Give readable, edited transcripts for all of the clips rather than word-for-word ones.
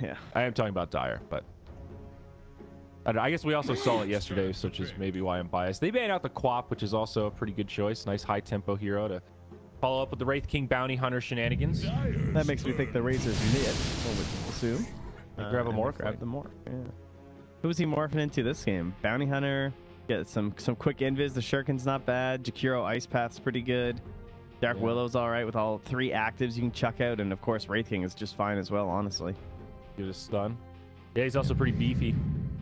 Yeah. I am talking about Dire, but I guess we also saw it yesterday, which is maybe why I'm biased. They banned out the Quap, which is also a pretty good choice. Nice high tempo hero to follow up with the Wraith King Bounty Hunter shenanigans. That makes me think the Razor's mid, we'll assume. Grab a morph. Grab the morph. Yeah. Who was he morphing into this game? Bounty Hunter. Get some quick invis. The Shuriken's not bad. Jakiro Ice Path's pretty good. Dark Willow's all right with all 3 actives you can chuck out, and of course Wraith King is just fine as well, honestly. Give it a stun. Yeah, he's also pretty beefy.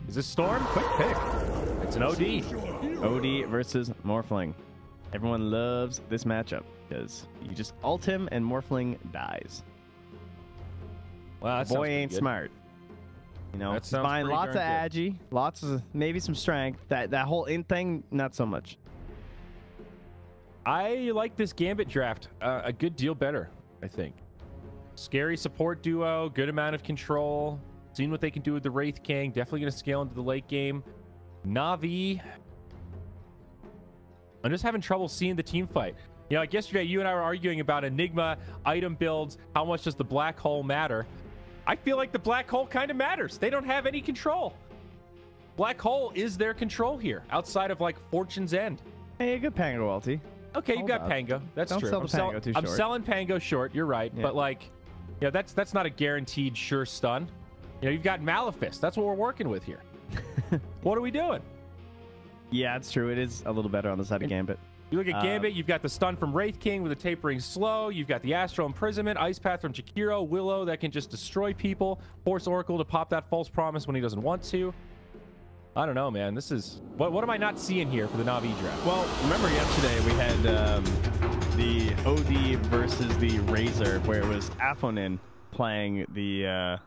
Is this Storm? Quick pick. It's an OD. OD versus Morphling. Everyone loves this matchup because you just ult him and Morphling dies. Wow, that boy ain't smart. You know, he's buying lots of agi, lots of maybe some strength. That whole int thing, not so much. I like this Gambit draft a good deal better, I think. Scary support duo, good amount of control. Seen what they can do with the Wraith King. Definitely going to scale into the late game. Navi. I'm just having trouble seeing the team fight. You know, like yesterday, you and I were arguing about Enigma, item builds. How much does the black hole matter? I feel like the black hole kind of matters. They don't have any control. Black hole is their control here, outside of like Fortune's End. Hey, good Pango ulti. Okay, you got Pango. That's true. Don't sell the Pango too short. I'm selling Pango short. You're right, but like, yeah, that's not a guaranteed sure stun. You know, you've got Maleficent. That's what we're working with here. What are we doing? Yeah, it's true. It is a little better on the side of Gambit. You look at Gambit, you've got the stun from Wraith King with a tapering slow. You've got the Astral Imprisonment, Ice Path from Jakiro, Willow that can just destroy people, force Oracle to pop that false promise when he doesn't want to. I don't know, man. This is... What am I not seeing here for the Navi draft? Well, remember yesterday we had the OD versus the Razor, where it was Aphonin playing the...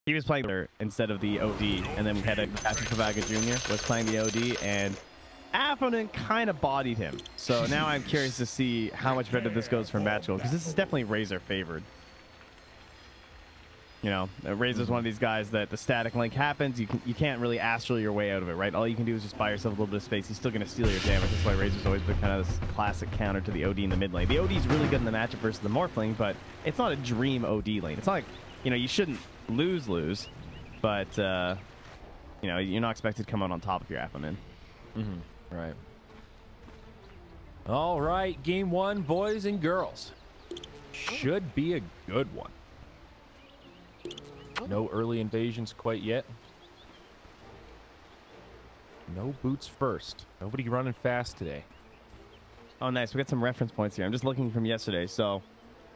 He was playing there instead of the OD, and then we had Patrick Kavaga Jr. was playing the OD, and Aphonin kind of bodied him. So now I'm curious to see how much better this goes for Magical, because this is definitely Razor favored. You know, Razor's one of these guys that the static link happens, you can't really astral your way out of it, right? All you can do is just buy yourself a little bit of space. He's still going to steal your damage. That's why Razor's always been kind of this classic counter to the OD in the mid lane. The OD's really good in the matchup versus the Morphling, but it's not a dream OD lane. It's not like, you know, you shouldn't lose, but you know, you're not expected to come out on top of your Aphonin. Right. All right, game 1, boys and girls. Should be a good one. No early invasions quite yet. No boots first. Nobody running fast today. Oh, nice. We got some reference points here. I'm just looking from yesterday. So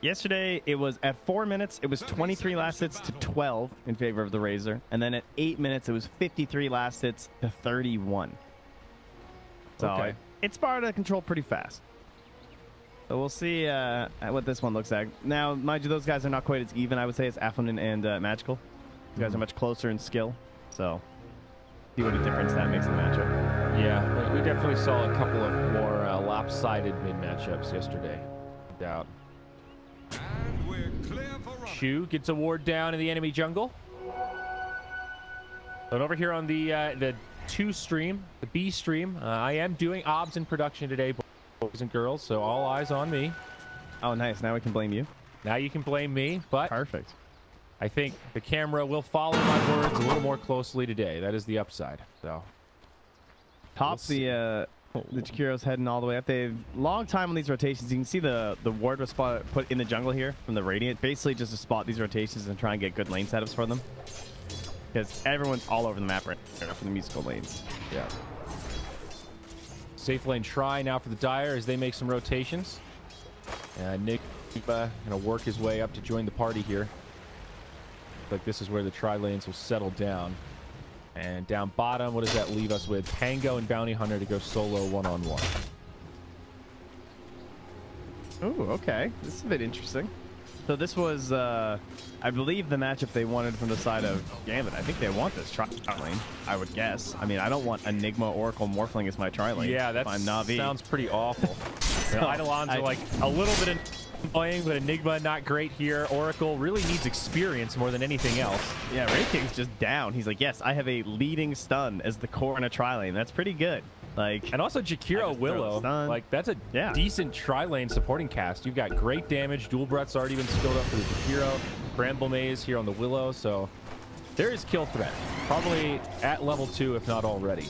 yesterday, it was at 4 minutes, it was 23 last hits to 12 in favor of the Razor. And then at 8 minutes, it was 53 last hits to 31. So it's far to control pretty fast. So we'll see what this one looks like. Now, mind you, those guys are not quite as even, I would say, as Aphonin and Magical. These guys are much closer in skill. So see what a difference that makes in the matchup. Yeah, we definitely saw a couple of more lopsided mid matchups yesterday. No doubt. Shu gets a ward down in the enemy jungle. And over here on the 2 stream, the B stream, I am doing OBS in production today, boys and girls, so all eyes on me. Oh, nice. Now we can blame you. Now you can blame me, but perfect. I think the camera will follow my words a little more closely today. That is the upside. So top the Jakiro's heading all the way up. They've long time on these rotations. You can see the ward was put in the jungle here from the Radiant, basically just to spot these rotations and try and get good lane setups for them. Because everyone's all over the map right now for the musical lanes. Yeah. Safe lane try now for the Dire as they make some rotations. Nick gonna work his way up to join the party here. Like this is where the tri lanes will settle down. And down bottom, what does that leave us with? Pango and Bounty Hunter to go solo one-on-one. Ooh, okay. This is a bit interesting. So this was, I believe, the matchup they wanted from the side of Gambit. I think they want this tri lane, I would guess. I mean, I don't want Enigma, Oracle, Morphling as my tri lane. Yeah, that sounds pretty awful. So, Eidolons are like a little bit annoying, but Enigma not great here. Oracle really needs experience more than anything else. Yeah, Wraith King's just down. He's like, yes, I have a leading stun as the core in a tri lane. That's pretty good. Like, and also Jakiro Willow, like that's a decent tri-lane supporting cast. You've got great damage. Dual Breath's already been skilled up for the Jakiro. Bramble Maze here on the Willow, so there is kill threat. Probably at level 2, if not already.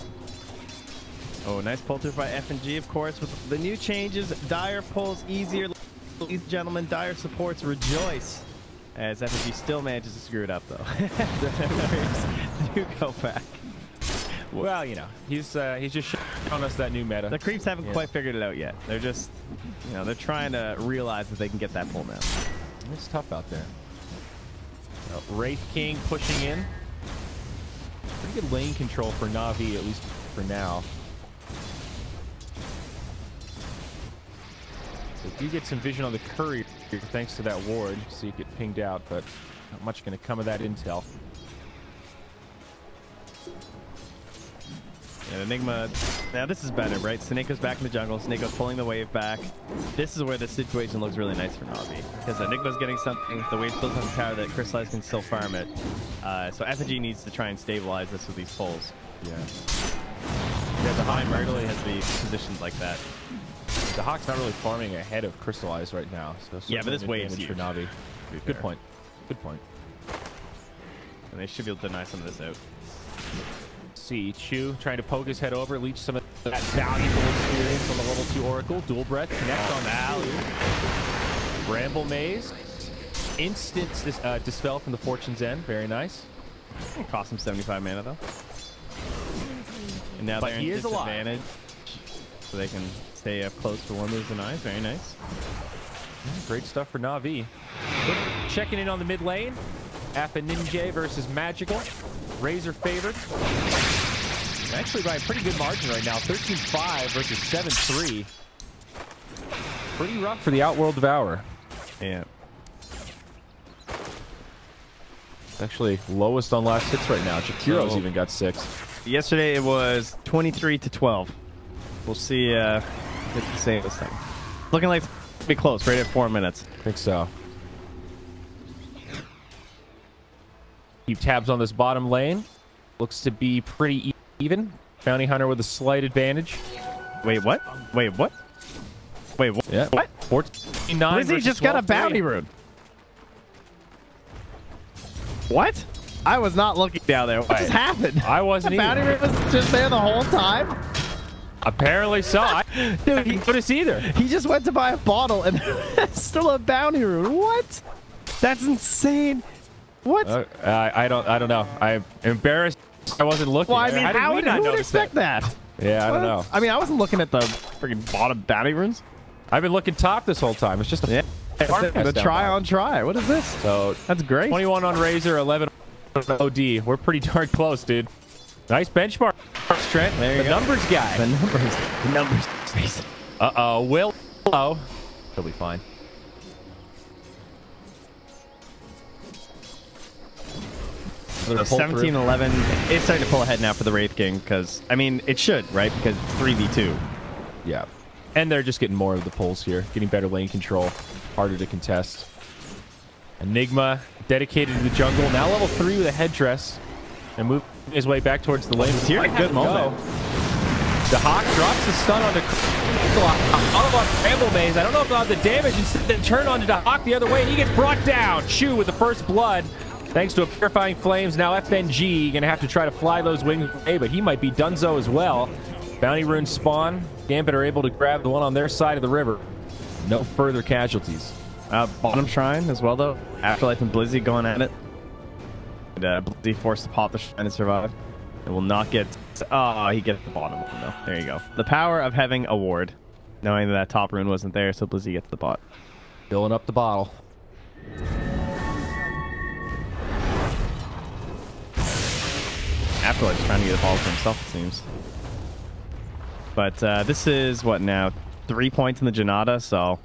Oh, nice pull through by F&G, of course. With the new changes, Dire pulls easier. Ladies and gentlemen, Dire supports rejoice. As F&G still manages to screw it up, though. The memories do go back. Well, you know, he's just showing us that new meta. The creeps haven't quite figured it out yet. They're just, you know, they're trying to realize that they can get that pull now. It's tough out there. Wraith King pushing in. Pretty good lane control for NAVI, at least for now. So you get some vision on the courier thanks to that ward, so you get pinged out, but not much going to come of that intel. And Enigma, now this is better, right? Snakeo's back in the jungle. Snakeo's pulling the wave back. This is where the situation looks really nice for Navi. Because Enigma's getting something. The wave still has a tower that Crystallize can still farm it. So F&G needs to try and stabilize this with these pulls. Yeah. Yeah, the High really has the positions like that. The Hawk's not really farming ahead of Crystallize right now. So yeah, but this wave's huge for Navi. Good point. Good point. And they should be able to deny some of this out. See, Chu trying to poke his head over, leech some of that valuable experience on the level 2 Oracle. Dual Breath connects on value. Bramble Maze. Instant dispel from the Fortune's End. Very nice. It cost him 75 mana, though. And now but they're in disadvantage. So they can stay up close for one moves and eyes. Very nice. Great stuff for Navi. Checking in on the mid lane. Appa Ninja versus Magical. Razor favored. Actually by a pretty good margin right now. 13-5 versus 7-3. Pretty rough for the Outworld Devourer. Yeah. Actually lowest on last hits right now. Jakiro's even got 6. Yesterday it was 23-12. We'll see if it's the same this time. Looking like it's going to be close, right at 4 minutes. I think so. Keep tabs on this bottom lane. Looks to be pretty even. Bounty Hunter with a slight advantage. Wait, what? Wait, what? Wait, what? Yeah. What? 14-9 Lizzie just got a bounty rune. What? I was not looking down there. What just happened? I wasn't either. The bounty rune was just there the whole time? Apparently so. I didn't notice either. He just went to buy a bottle and still a bounty rune. What? That's insane. What? I don't know. I'm embarrassed. I wasn't looking. Well, I mean, how would expect that? Yeah, I don't know. I mean, I wasn't looking at the freaking bottom bounty runes. I've been looking top this whole time. It's just a the try on try. What is this? So that's great. 21 on Razor, 11 on OD. We're pretty darn close, dude. Nice benchmark, Trent. There you go. Numbers guy. The numbers. Uh-oh. Will. He'll be fine. So 17-11. It's starting to pull ahead now for the Wraith King because, I mean, it should, right? Because it's 3v2. Yeah. And they're just getting more of the pulls here. Getting better lane control. Harder to contest. Enigma dedicated to the jungle. Now level 3 with a headdress. And moving his way back towards the lane. Here, good moment. The Hawk drops the stun onto Bramble Maze. I don't know about the damage. Instead, then turn onto the Hawk the other way, and he gets brought down. Chu with the first blood. Thanks to a Purifying Flames, now FNG going to have to try to fly those wings away, but he might be donezo as well. Bounty runes spawn. Gambit are able to grab the one on their side of the river. No further casualties. Bottom Shrine as well, though. Afterlife and Blizzy going at it. And, Blizzy forced to pop the Shrine and survive. It will not get... Oh, he gets the bottom one, though. There you go. The power of having a ward. Knowing that top rune wasn't there, so Blizzy gets the bot. Filling up the bottle. Afterlife's trying to get a ball for himself, it seems. But this is, what now, 3 points in the Janata, so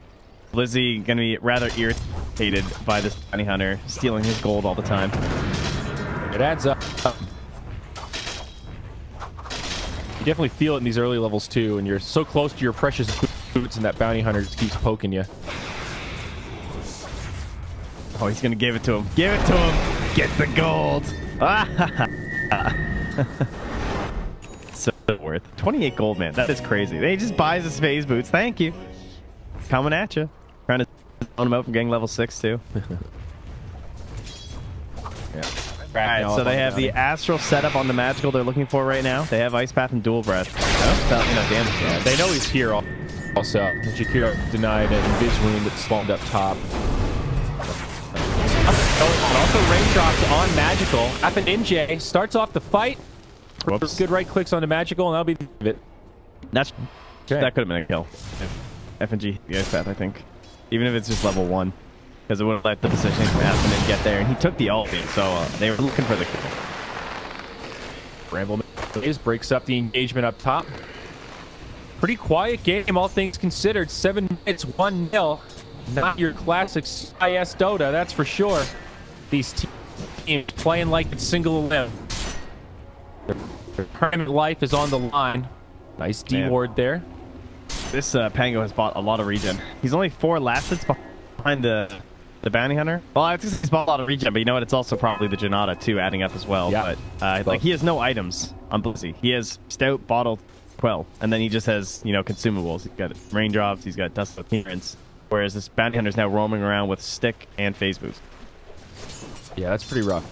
Blizzy going to be rather irritated by this bounty hunter stealing his gold all the time. It adds up. You definitely feel it in these early levels, too, and you're so close to your precious boots, and that bounty hunter just keeps poking you. Oh, he's going to give it to him. Give it to him. Get the gold. So worth 28 gold, man. That is crazy. They just buys his phase boots. Thank you. Coming at you. Trying to zone him out from getting level 6 too. Yeah. All right, so they have the Astral setup on the Magical they're looking for right now. They have Ice Path and Dual Breath. Damage. Yeah, they know he's here also. Jakiro denied an Invis Wound that spawned up top. And also raindrops on Magical. Ninja starts off the fight. Whoops. Good right clicks onto Magical, and that'll be it. That could have been a kill. FNG, the Ice Path, I think. Even if it's just level 1. Because it would have let the positioning from Aspen get there. And he took the ulti, so they were looking for the kill. Bramble breaks up the engagement up top. Pretty quiet game, all things considered. 7 minutes, 1-0. Not your classic CIS Dota, that's for sure. These teams playing like it's single limb. Their permanent life is on the line. Nice D ward there. This Pango has bought a lot of regen. He's only 4 last hits behind the bounty hunter. Well, I think he's bought a lot of regen, but you know what? It's also probably the Janata too, adding up as well. Yeah. But like he has no items on Blizzy. He has Stout, Bottle, Quell, and then he just has consumables. He's got raindrops. He's got Dust Appearance. Whereas this bounty hunter is now roaming around with Stick and Phase Boost. Yeah, that's pretty rough.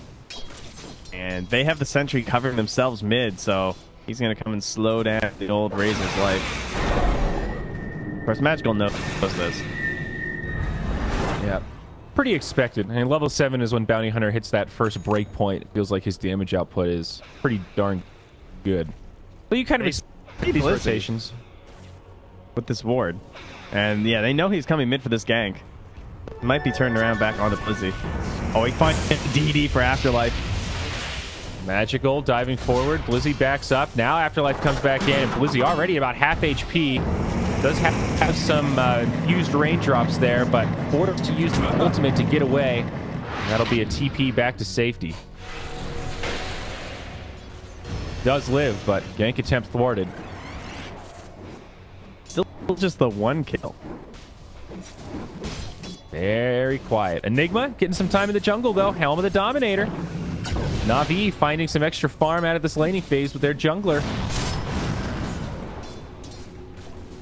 And they have the Sentry covering themselves mid, so he's gonna come and slow down the old Razor's life. Of course, Magical knows this. Yeah. Pretty expected. I mean, level 7 is when Bounty Hunter hits that first break point. It feels like his damage output is pretty darn good. But you kind of expect these rotations with this ward. And yeah, they know he's coming mid for this gank. Might be turned around back onto Blizzy. Oh, he finds DD for Afterlife. Magical diving forward. Blizzy backs up. Now Afterlife comes back in. And Blizzy already about half HP. Does have some infused raindrops there, but forced to use the ultimate to get away. And that'll be a TP back to safety. Does live, but gank attempt thwarted. Still just the 1 kill. Very quiet. Enigma getting some time in the jungle, though. Helm of the Dominator. Navi finding some extra farm out of this laning phase with their jungler.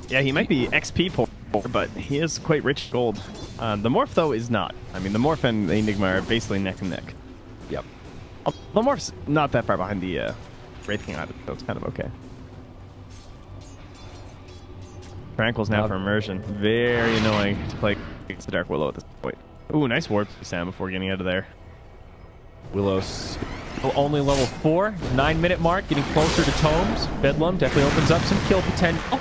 Yeah, he might be XP poor, but he is quite rich gold. The Morph, though, is not. I mean, the Morph and the Enigma are basically neck and neck. Yep. The Morph's not that far behind the Wraith King item, so it's kind of okay. Tranquil's now for immersion. Very annoying to play against the Dark Willow at this point. Ooh, nice ward Sam before getting out of there. Willow's only level 4. 9-minute mark, getting closer to Tomes. Bedlam definitely opens up some kill potential.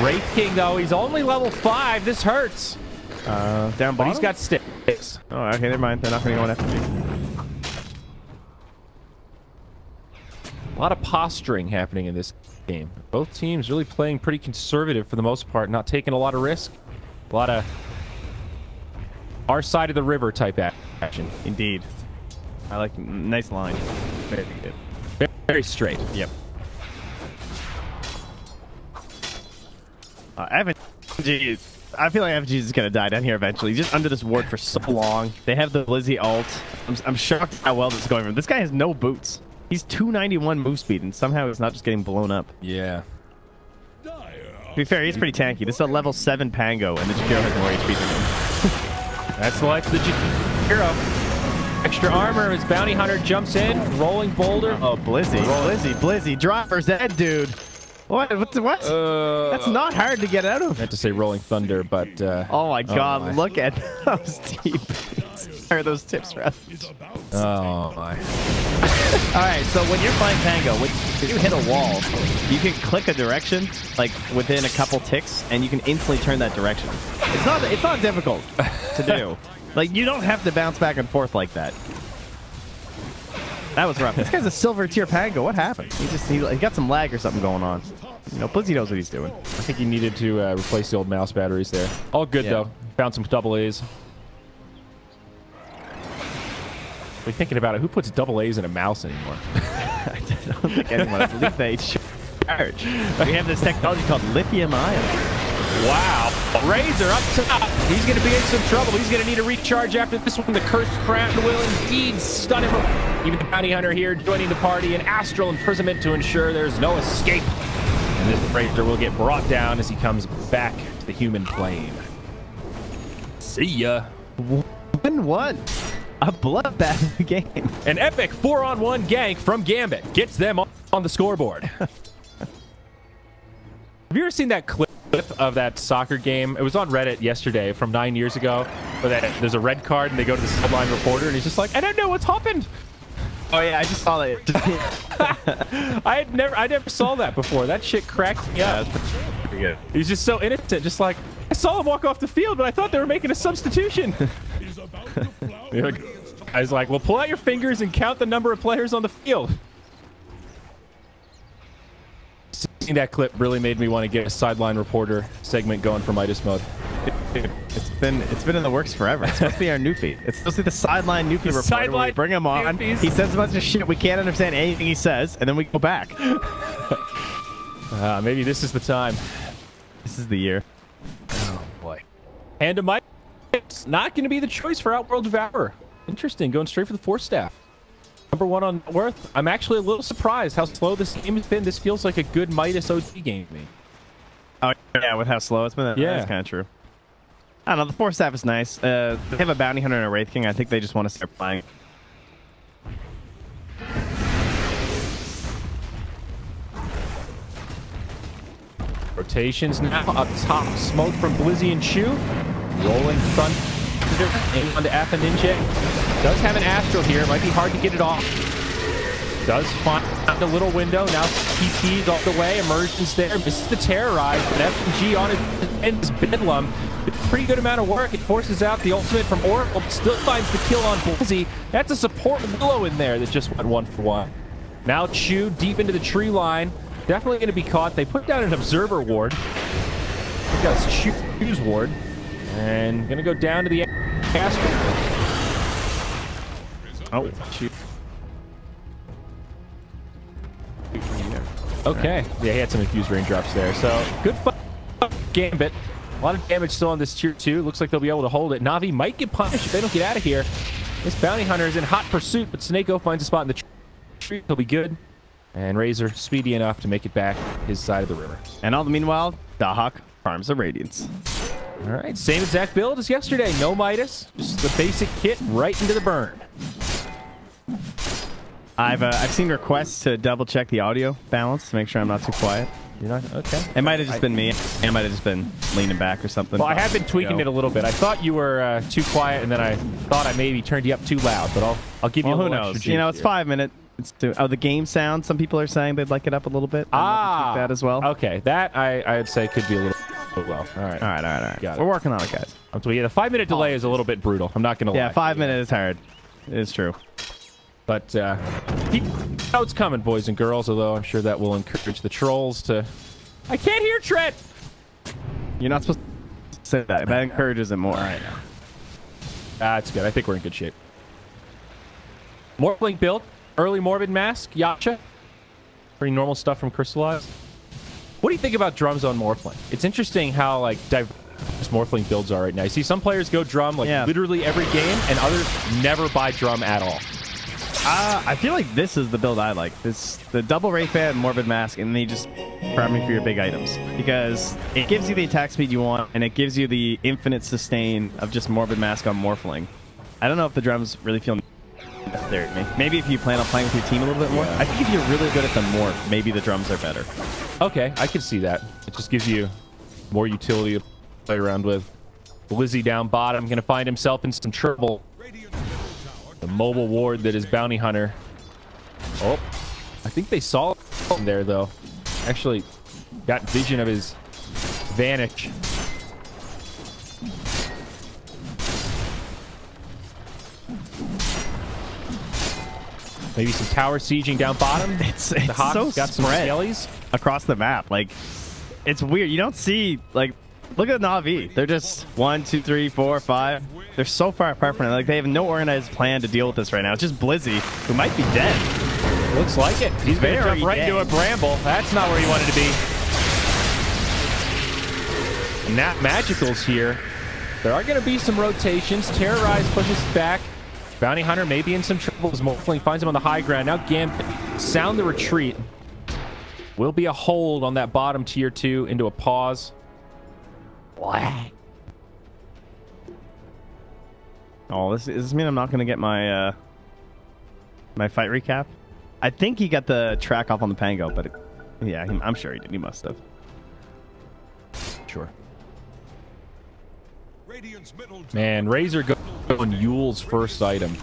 Wraith King, though, he's only level 5. This hurts. Down bottom? But he's got sticks. Oh, okay, never mind. They're not going to go on FG. A lot of posturing happening in this game. Both teams really playing pretty conservative for the most part, not taking a lot of risk. A lot of our side of the river type action. Indeed. I like nice line. Very good. Very straight. Yep. FNG, I feel like FNG is going to die down here eventually. He's just under this ward for so long. They have the Blizzy ult. I'm shocked how well this is going for him. This guy has no boots. He's 291 move speed, and somehow he's not just getting blown up. Yeah. To be fair, he's pretty tanky. This is a level 7 Pango, and the Jakiro has more HP than him. That's the life of the Jakiro. Extra armor as Bounty Hunter jumps in. Rolling boulder. Oh, Blizzy. Blizzy. Driver's dead, dude. What? That's not hard to get out of. I meant to say Rolling Thunder, but... oh my god, look at those TPs. Or those tips, rather. Oh my. Alright, so when you're playing Pango, when you hit a wall, you can click a direction, like, within a couple ticks, and you can instantly turn that direction. It's not difficult to do. Like, you don't have to bounce back and forth like that. That was rough. This guy's a silver tier Pango. What happened? He got some lag or something going on. You know, Blizzy knows what he's doing. I think he needed to replace the old mouse batteries there. All good, though. Found some double A's. We're thinking about it. Who puts double A's in a mouse anymore? I don't think anyone. I believe they charge. We have this technology called lithium ion. Wow. Razor up top. He's going to be in some trouble. He's going to need a recharge after this one. The Cursed Crown will indeed stun him. Even the Bounty Hunter here joining the party. An astral imprisonment to ensure there's no escape. And this Razor will get brought down as he comes back to the human plane. See ya. 1-1. A bloodbath game. An epic 4-on-1 gank from GAMBIT gets them on the scoreboard. Have you ever seen that clip of that soccer game? It was on Reddit yesterday from 9 years ago. Where there's a red card and they go to the sideline reporter and he's just like, I don't know what's happened. Oh yeah, I just saw that. I never saw that before. That shit cracked me up. Pretty good. He's just so innocent, just like, I saw him walk off the field, but I thought they were making a substitution. I was like, well, pull out your fingers and count the number of players on the field. Seeing that clip really made me want to get a sideline reporter segment going for Midas mode. It's been in the works forever. It's supposed to be our new feed. It's supposed to be the sideline new feed reporter. Sideline, we bring him on. Newfies. He says a bunch of shit. We can't understand anything he says, and then we go back. Maybe this is the time. This is the year. Oh boy. And Mike, it's not going to be the choice for Outworld Devourer. Interesting, going straight for the 4-staff. Number 1 on Worth. I'm actually a little surprised how slow this game has been. This feels like a good Midas OG game to me. Oh yeah, with how slow it's been. Yeah, that's kind of true. I don't know. The 4-staff is nice. They have a bounty hunter and a wraith king. I think they just want to start playing. Rotations now up top. Smoke from Blizzy and Chew. Rolling front. On to F and Ninja. Does have an Astro here. Might be hard to get it off. Does find a little window. Now TP's off the way. Immersion's there. Misses the Terrorize. But F&G on his Bedlam. Pretty good amount of work. It forces out the ultimate from Oracle. Still finds the kill on Blizzy. That's a support Willow in there that just went 1-for-1. Now Chew deep into the tree line. Definitely going to be caught. They put down an Observer ward. We got Chew's ward. And going to go down to the Astro. Oh, shoot. Okay. Yeah, he had some infused raindrops there. So, good fight. GAMBIT. A lot of damage still on this tier 2. Looks like they'll be able to hold it. Navi might get punished if they don't get out of here. This bounty hunter is in hot pursuit, but Snako finds a spot in the tree. He'll be good. And Razor speedy enough to make it back his side of the river. And all the meanwhile, Dahak farms the Radiance. All right, same exact build as yesterday. No Midas, just the basic kit right into the burn. I've seen requests to double check the audio balance to make sure I'm not too quiet. You're not okay. It might have just been me. It might have just been leaning back or something. Well, I have been tweaking it a little bit. I thought you were too quiet, and then I thought I maybe turned you up too loud. But I'll give you a little who knows? Extra You know, it's here. 5 minutes. It's the game sound. Some people are saying they'd like it up a little bit. That as well. Okay, that I'd say could be a little low. All right. All right. Got it. We're working on it, guys. Yeah, the 5-minute delay is a little bit brutal. I'm not gonna lie. Yeah, 5 minutes is hard. It's true. But keep how it's coming, boys and girls. Although I'm sure that will encourage the trolls to. I can't hear Trent. You're not supposed to say that. That encourages it more. All right. That's good. I think we're in good shape. Morphling build. Early Morbid Mask. Yacha. Pretty normal stuff from Crystallize. What do you think about drums on Morphling? It's interesting how like diverse Morphling builds are right now. You see some players go drum like literally every game, and others never buy drum at all. I feel like this is the build I like. This the double Wraith Bat and Morbid Mask, and then you just grabbing for your big items because it gives you the attack speed you want, and it gives you the infinite sustain of just Morbid Mask on Morphling. I don't know if the drums really feel necessary to me. Maybe if you plan on playing with your team a little bit more. I think if you're really good at the morph, maybe the drums are better. Okay, I can see that. It just gives you more utility to play around with. Blizzy down bottom, going to find himself in some trouble. The mobile ward that is Bounty Hunter. Oh, I think they saw him there, though. Actually, got vision of his vanish. Maybe some tower sieging down bottom. It's the Hawks so got some spread skellies across the map. Like, it's weird. You don't see, like, look at Navi. They're just 1, 2, 3, 4, 5. They're so far apart from it. Like, they have no organized plan to deal with this right now. It's just Blizzy, who might be dead. Looks like it. He's going to jump right into a bramble. That's not where he wanted to be. And that Magical's here. There are going to be some rotations. Terrorize pushes back. Bounty Hunter may be in some trouble as Morphling finds him on the high ground. Now Gambit sound the retreat. Will be a hold on that bottom tier 2 into a pause. Black. Oh, does this mean I'm not going to get my my fight recap? I think he got the track off on the Pango, but yeah, I'm sure he did. He must have. Sure. Man, Razor going Yule's first item.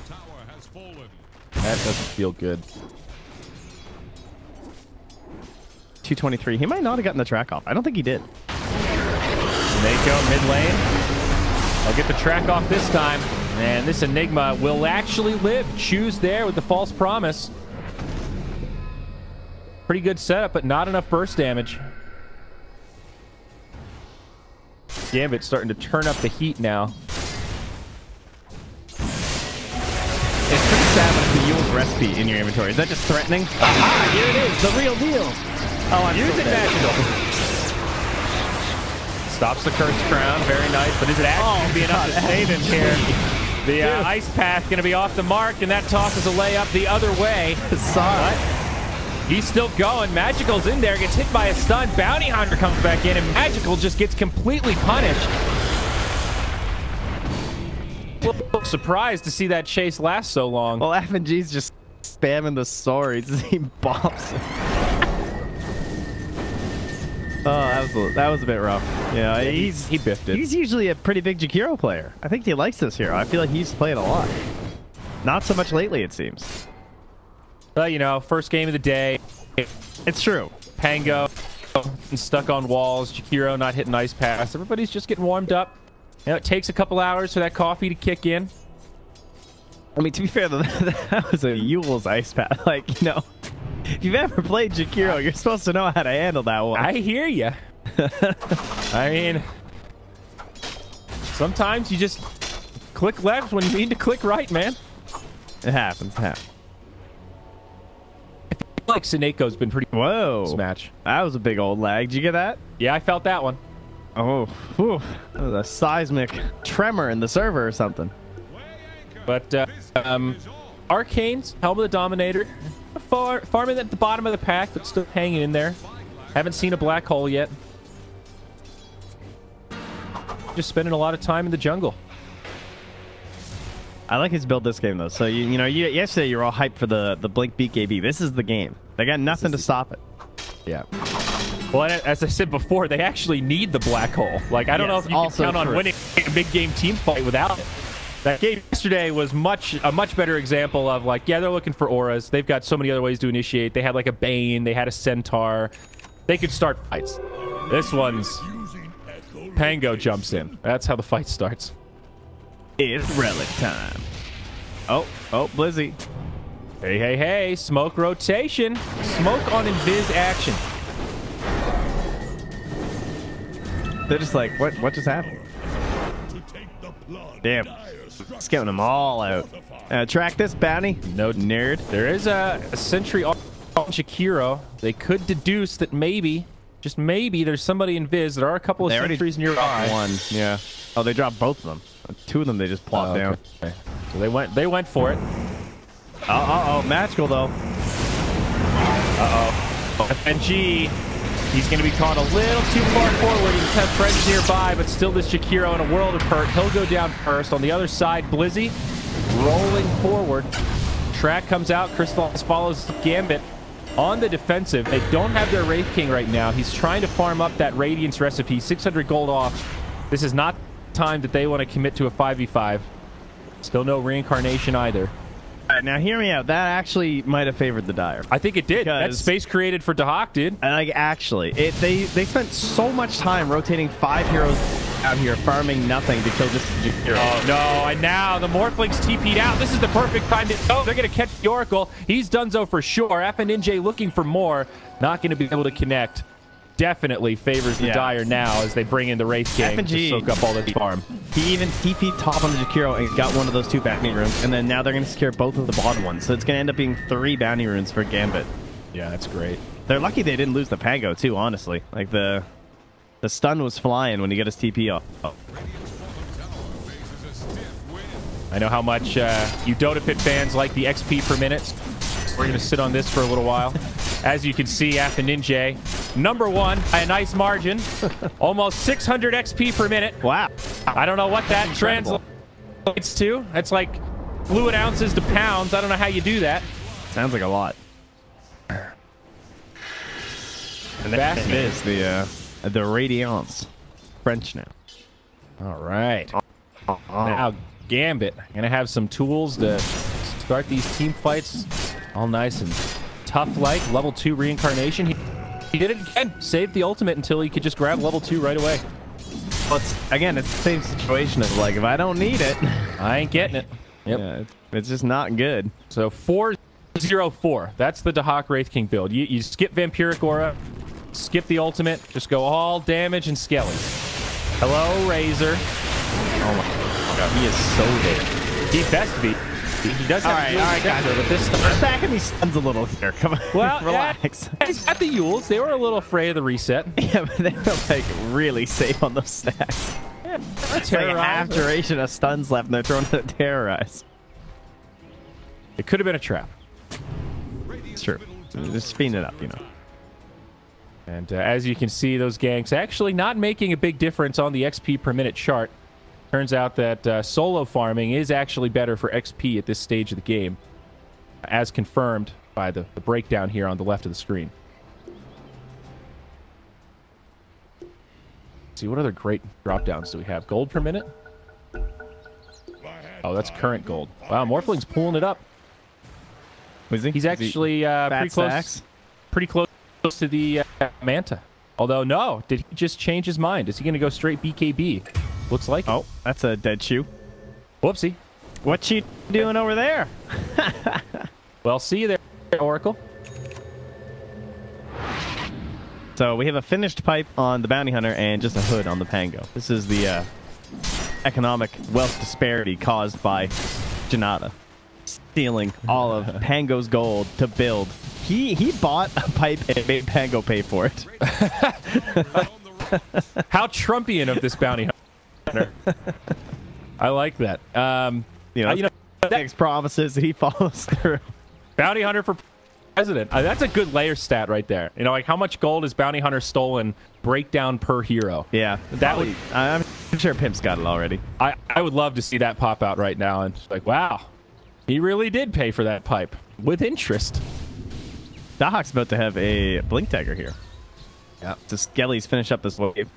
That doesn't feel good. 223. He might not have gotten the track off. I don't think he did. Mako mid lane. I'll get the track off this time. And this Enigma will actually live. Choose there with the false promise. Pretty good setup, but not enough burst damage. Gambit starting to turn up the heat now. It's pretty sad when it's the Yule's recipe in your inventory. Is that just threatening? Aha! Here it is, the real deal. Oh, I'm Use it magical. Stops the Cursed Crown, very nice. But is it actually going to be enough to save him here? The Ice Path going to be off the mark, and that tosses a layup the other way. Sorry. He's still going. Magical's in there, gets hit by a stun. Bounty Hunter comes back in, and Magical just gets completely punished. Surprised to see that chase last so long. Well, FNG's just spamming the swords as he bops. Oh, that was a bit rough. Yeah, he biffed it. He's usually a pretty big Jakiro player. I think he likes this hero. I feel like he's played a lot. Not so much lately, it seems. Well, you know, first game of the day. It's true. Pango stuck on walls. Jakiro not hitting Ice Pass. Everybody's just getting warmed up. You know, it takes a couple hours for that coffee to kick in. I mean, to be fair, though, that was a Yule's Ice Pass. Like, you know, if you've ever played Jakiro, you're supposed to know how to handle that one. I hear you. I mean, sometimes you just click left when you need to click right, man. It happens. It happens. I feel like Sineko's been pretty this match. That was a big old lag. Did you get that? Yeah, I felt that one. Oh, whew. That was a seismic tremor in the server or something. But Arcane's Helm of the Dominator, farming at the bottom of the pack, but still hanging in there. Haven't seen a black hole yet. Just spending a lot of time in the jungle. I like his build this game though. So you know, yesterday you were all hyped for the Blink BKB. This is the game. They got nothing to stop it. Yeah. Well, as I said before, they actually need the black hole. Like, I don't know if you can count on winning a big game team fight without it. That game yesterday was a much better example of, like, yeah, they're looking for auras. They've got so many other ways to initiate. They had like a Bane. They had a Centaur. They could start fights. This one's Pango jumps in. That's how the fight starts. It's relic time. Oh, Blizzy. Hey, hey, hey. Smoke rotation. Smoke on invis action. They're just like, what just happened? Damn. Scouting them all out. Track this, bounty. No nerd. There is a sentry on Jakiro. They could deduce that maybe, just maybe, there's somebody in Viz. There are a couple of sentries nearby. One, yeah. Oh, they dropped both of them. Two of them they just plopped down. Okay. So they went for it. Magical though. FNG. He's going to be caught a little too far forward. He just has friends nearby, but still this Jakiro in a world of hurt. He'll go down first. On the other side, Blizzy rolling forward. Track comes out. Crystallis follows Gambit on the defensive. They don't have their Wraith King right now. He's trying to farm up that Radiance recipe. 600 gold off. This is not the time that they want to commit to a 5v5. Still no reincarnation either. All right, now hear me out. That actually might have favored the Dire. I think it did. That space created for Dahak did. Like, actually, they spent so much time rotating 5 heroes out here, farming nothing to kill just Jakiro. Oh, no. And now the Morphlings TP'd out. This is the perfect time to... Oh, they're going to catch the Oracle. He's donezo for sure. FNJ looking for more. Not going to be able to connect. Definitely favors the Dire now as they bring in the Wraith King to soak up all the farm. He even TP'd top on the Jakiro and got one of those 2 bounty runes, and then now they're going to secure both of the bottom ones. So it's going to end up being 3 bounty runes for Gambit. Yeah, that's great. They're lucky they didn't lose the Pango too, honestly. Like the stun was flying when he got his TP off. Oh. I know how much you Dota Pit fans like the XP per minute. We're going to sit on this for a little while. As you can see, FNJ, #1 by a nice margin. Almost 600 XP per minute. Wow. I don't know what that translates. points too. That's like fluid ounces to pounds. I don't know how you do that. Sounds like a lot. And that is the Radiance French now. All right. Now Gambit gonna have some tools to start these team fights all nice and tough like. Level 2 reincarnation. He did it again. Saved the ultimate until he could just grab level 2 right away. Well, again, it's the same situation of like, if I don't need it, I ain't getting it. Yep. Yeah, it's just not good. So 4-0-4. That's the Dahak Wraith King build. You skip Vampiric Aura, skip the ultimate, just go all damage and Skelly. Hello, Razor. Oh my god, he is so dead. He best be. He does have all right, guys. But this time, back in these stuns a little here. Come on, well, relax. He's got the Yules. They were a little afraid of the reset. Yeah, but they were like really safe on those stacks. Yeah, it's like half duration of stuns left, and they're throwing to terrorize. It could have been a trap. It's true. Just speeding it up, you know. And as you can see, those ganks actually not making a big difference on the XP per minute chart. Turns out that solo farming is actually better for XP at this stage of the game, as confirmed by the breakdown here on the left of the screen. Let's see, what other great drop downs do we have? Gold per minute? Oh, that's current gold. Wow, Morphling's pulling it up. Was he? He's actually pretty close to the Manta. Although, no, did he just change his mind? Is he going to go straight BKB? Looks like it. That's a dead shoe. Whoopsie. What you doing over there? Well, see you there, Oracle. So we have a finished pipe on the Bounty Hunter and just a hood on the Pango. This is the economic wealth disparity caused by Janata stealing all of Pango's gold to build. He bought a pipe and made Pango pay for it. How Trumpian of this Bounty Hunter. I like that. You know, that makes promises that he follows through. Bounty Hunter for president. That's a good layer stat right there. You know, like how much gold has Bounty Hunter stolen breakdown per hero? Yeah, that would. I'm sure Pimp's got it already. I would love to see that pop out right now and just like, wow, he really did pay for that pipe with interest. Dahak's about to have a blink dagger here. Yeah, so Skelly's finish up this wave.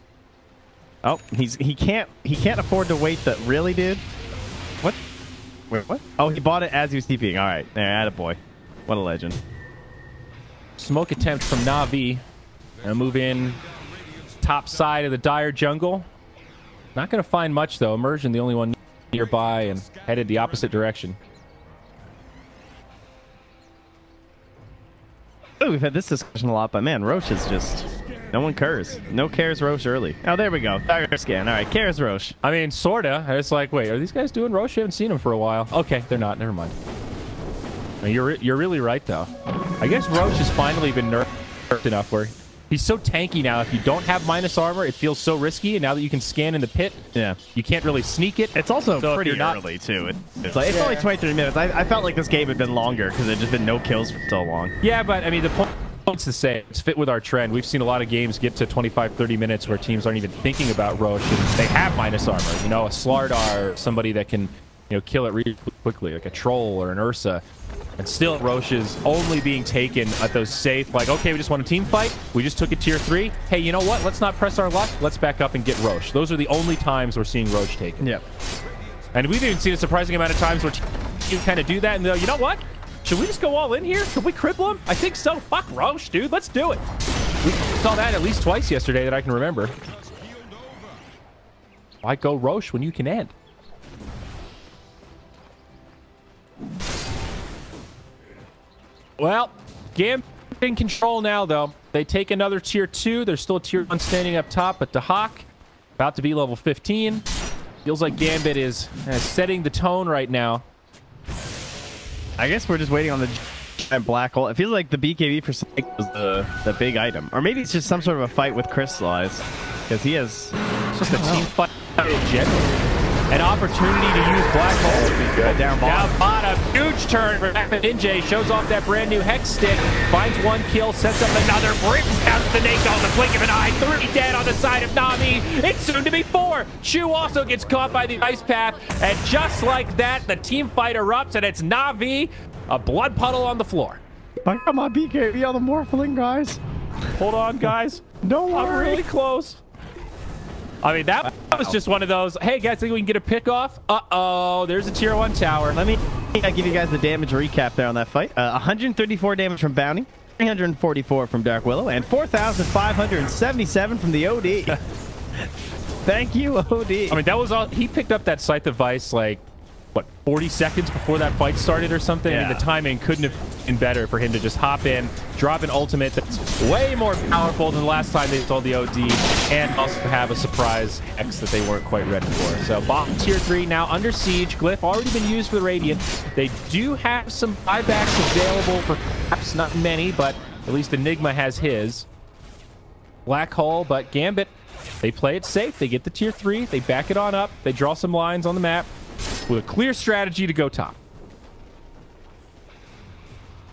Oh, he can't afford to wait. That really, dude. What? Wait, what? Oh, he bought it as he was TPing. All right, there, attaboy. What a legend. Smoke attempt from NAVI. Gonna move in top side of the dire jungle. Not gonna find much though. Immersion, the only one nearby, and headed the opposite direction. Oh, we've had this discussion a lot, but man, Roche is just... No one cares. No cares Roche early. Oh, there we go. Dagger scan. All right, cares Roche. I mean, sorta. It's like, wait, are these guys doing Roche? I haven't seen them for a while. Okay, they're not. Never mind. I mean, you're really right, though. I guess Roche has finally been nerfed enough where he's so tanky now. If you don't have minus armor, it feels so risky. And now that you can scan in the pit, yeah, you can't really sneak it. It's also pretty early, too. It's only 23 minutes. I felt like this game had been longer because there'd just been no kills for so long. Yeah, but, I mean, the point's the same. It's fit with our trend. We've seen a lot of games get to 25, 30 minutes where teams aren't even thinking about Roche. And they have minus armor. You know, a Slardar, or somebody that can, you know, kill it really quickly, like a Troll or an Ursa. And still, Roche is only being taken at those safe, like, okay, we just want a team fight. We just took a tier 3. Hey, you know what? Let's not press our luck. Let's back up and get Roche. Those are the only times we're seeing Roche taken. Yep. And we've even seen a surprising amount of times where you kind of do that and they'll, you know what? Should we just go all in here? Can we cripple him? I think so. Fuck Roche, dude. Let's do it. We saw that at least twice yesterday that I can remember. Why go Roche when you can end? Well, Gambit in control now, though. They take another tier 2. There's still a tier 1 standing up top, but Dahak about to be level 15. Feels like Gambit is setting the tone right now. I guess we're just waiting on the giant black hole. It feels like the BKB for Snake was the big item. Or maybe it's just some sort of a fight with Crystallize. Because he has... It's just a team fight in general. An opportunity to use black hole. Down bottom. a huge turn for FatRat. Shows off that brand new Hex stick. Finds one kill, sets up another. Brings down Snake on the blink of an eye. 3 dead on the side of NAVI. It's soon to be 4. Chu also gets caught by the ice path. And just like that, the team fight erupts, and it's NAVI, a blood puddle on the floor. I got my BKB on the Morphling, guys. Hold on, guys. Don't worry. I'm really close. I mean, that was just one of those, hey, guys, think we can get a pick off? Uh-oh, there's a tier 1 tower. Let me give you guys the damage recap there on that fight. 134 damage from Bounty, 344 from Dark Willow, and 4,577 from the OD. Thank you, OD. I mean, that was all. He picked up that Scythe of Vice, like, what, 40 seconds before that fight started or something? Yeah. I mean, the timing couldn't have been better for him to just hop in, drop an ultimate that's way more powerful than the last time they saw the OD, and also have a surprise X that they weren't quite ready for. So, bottom tier 3 now under siege. Glyph already been used for the Radiant. They do have some buybacks available for perhaps not many, but at least Enigma has his. Black Hole, but Gambit, they play it safe. They get the tier 3. They back it on up. They draw some lines on the map with a clear strategy to go top.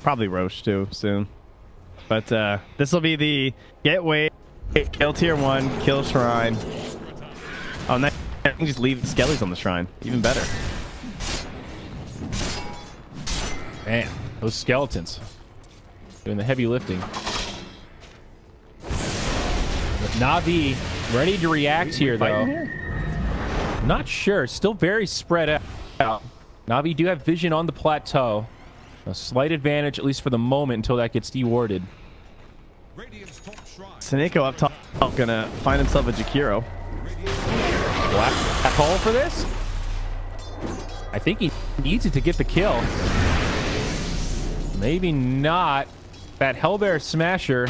Probably Roche too soon. But this will be the get wave, kill tier 1, kill shrine. Oh, and then you can just leave skellies on the shrine. Even better. Man, those skeletons doing the heavy lifting. But NAVI ready to react here, though. Not sure. Still very spread out. NAVI do have vision on the plateau. A slight advantage, at least for the moment, until that gets dewarded. Seneko up top gonna find himself a Jakiro. Black hole for this? I think he needs it to get the kill. Maybe not. That Hellbear Smasher,